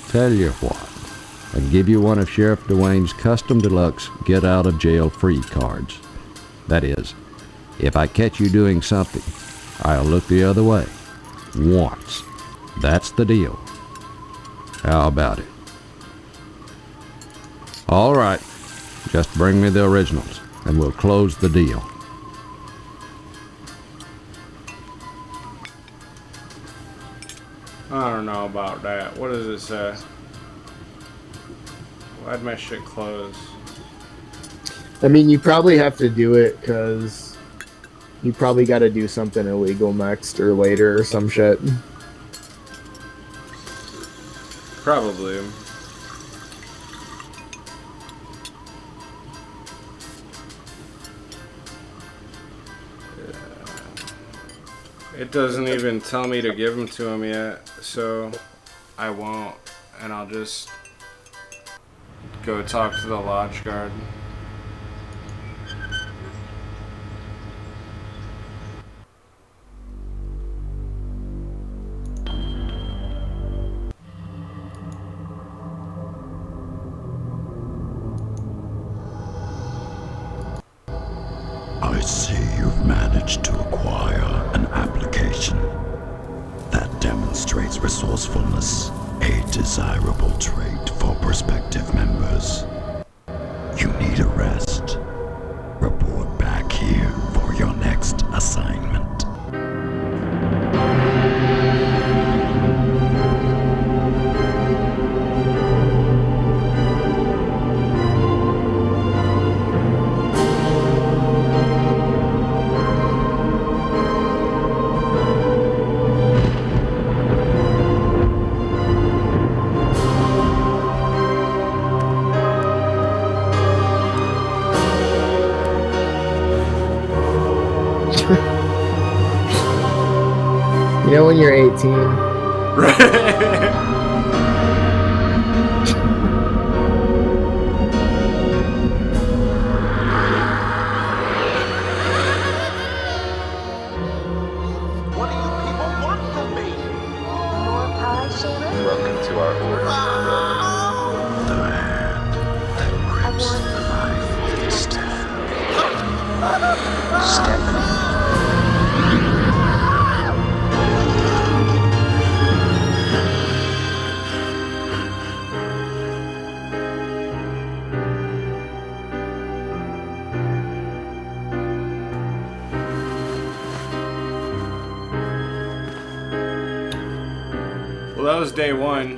Tell you what. I'll give you one of Sheriff Dwayne's custom deluxe get-out-of-jail-free cards. That is, If I catch you doing something, I'll look the other way. Once. That's the deal. How about it? All right. Just bring me the originals, and we'll close the deal. I don't know about that. What does it say? Why'd my shit close? I mean, you probably have to do it because you probably got to do something illegal next or later or some shit. Probably. It doesn't even tell me to give them to him yet, so I won't, and I'll just go talk to the lodge guard. I see you've managed to acquire an application. That demonstrates resourcefulness, a desirable trait for prospective members. You need a rest. Report back here for your next assignment. You know when you're 18. What do you people want from me? More power, Shaman? Welcome to our order. I want Stephanie. Well, that was day one.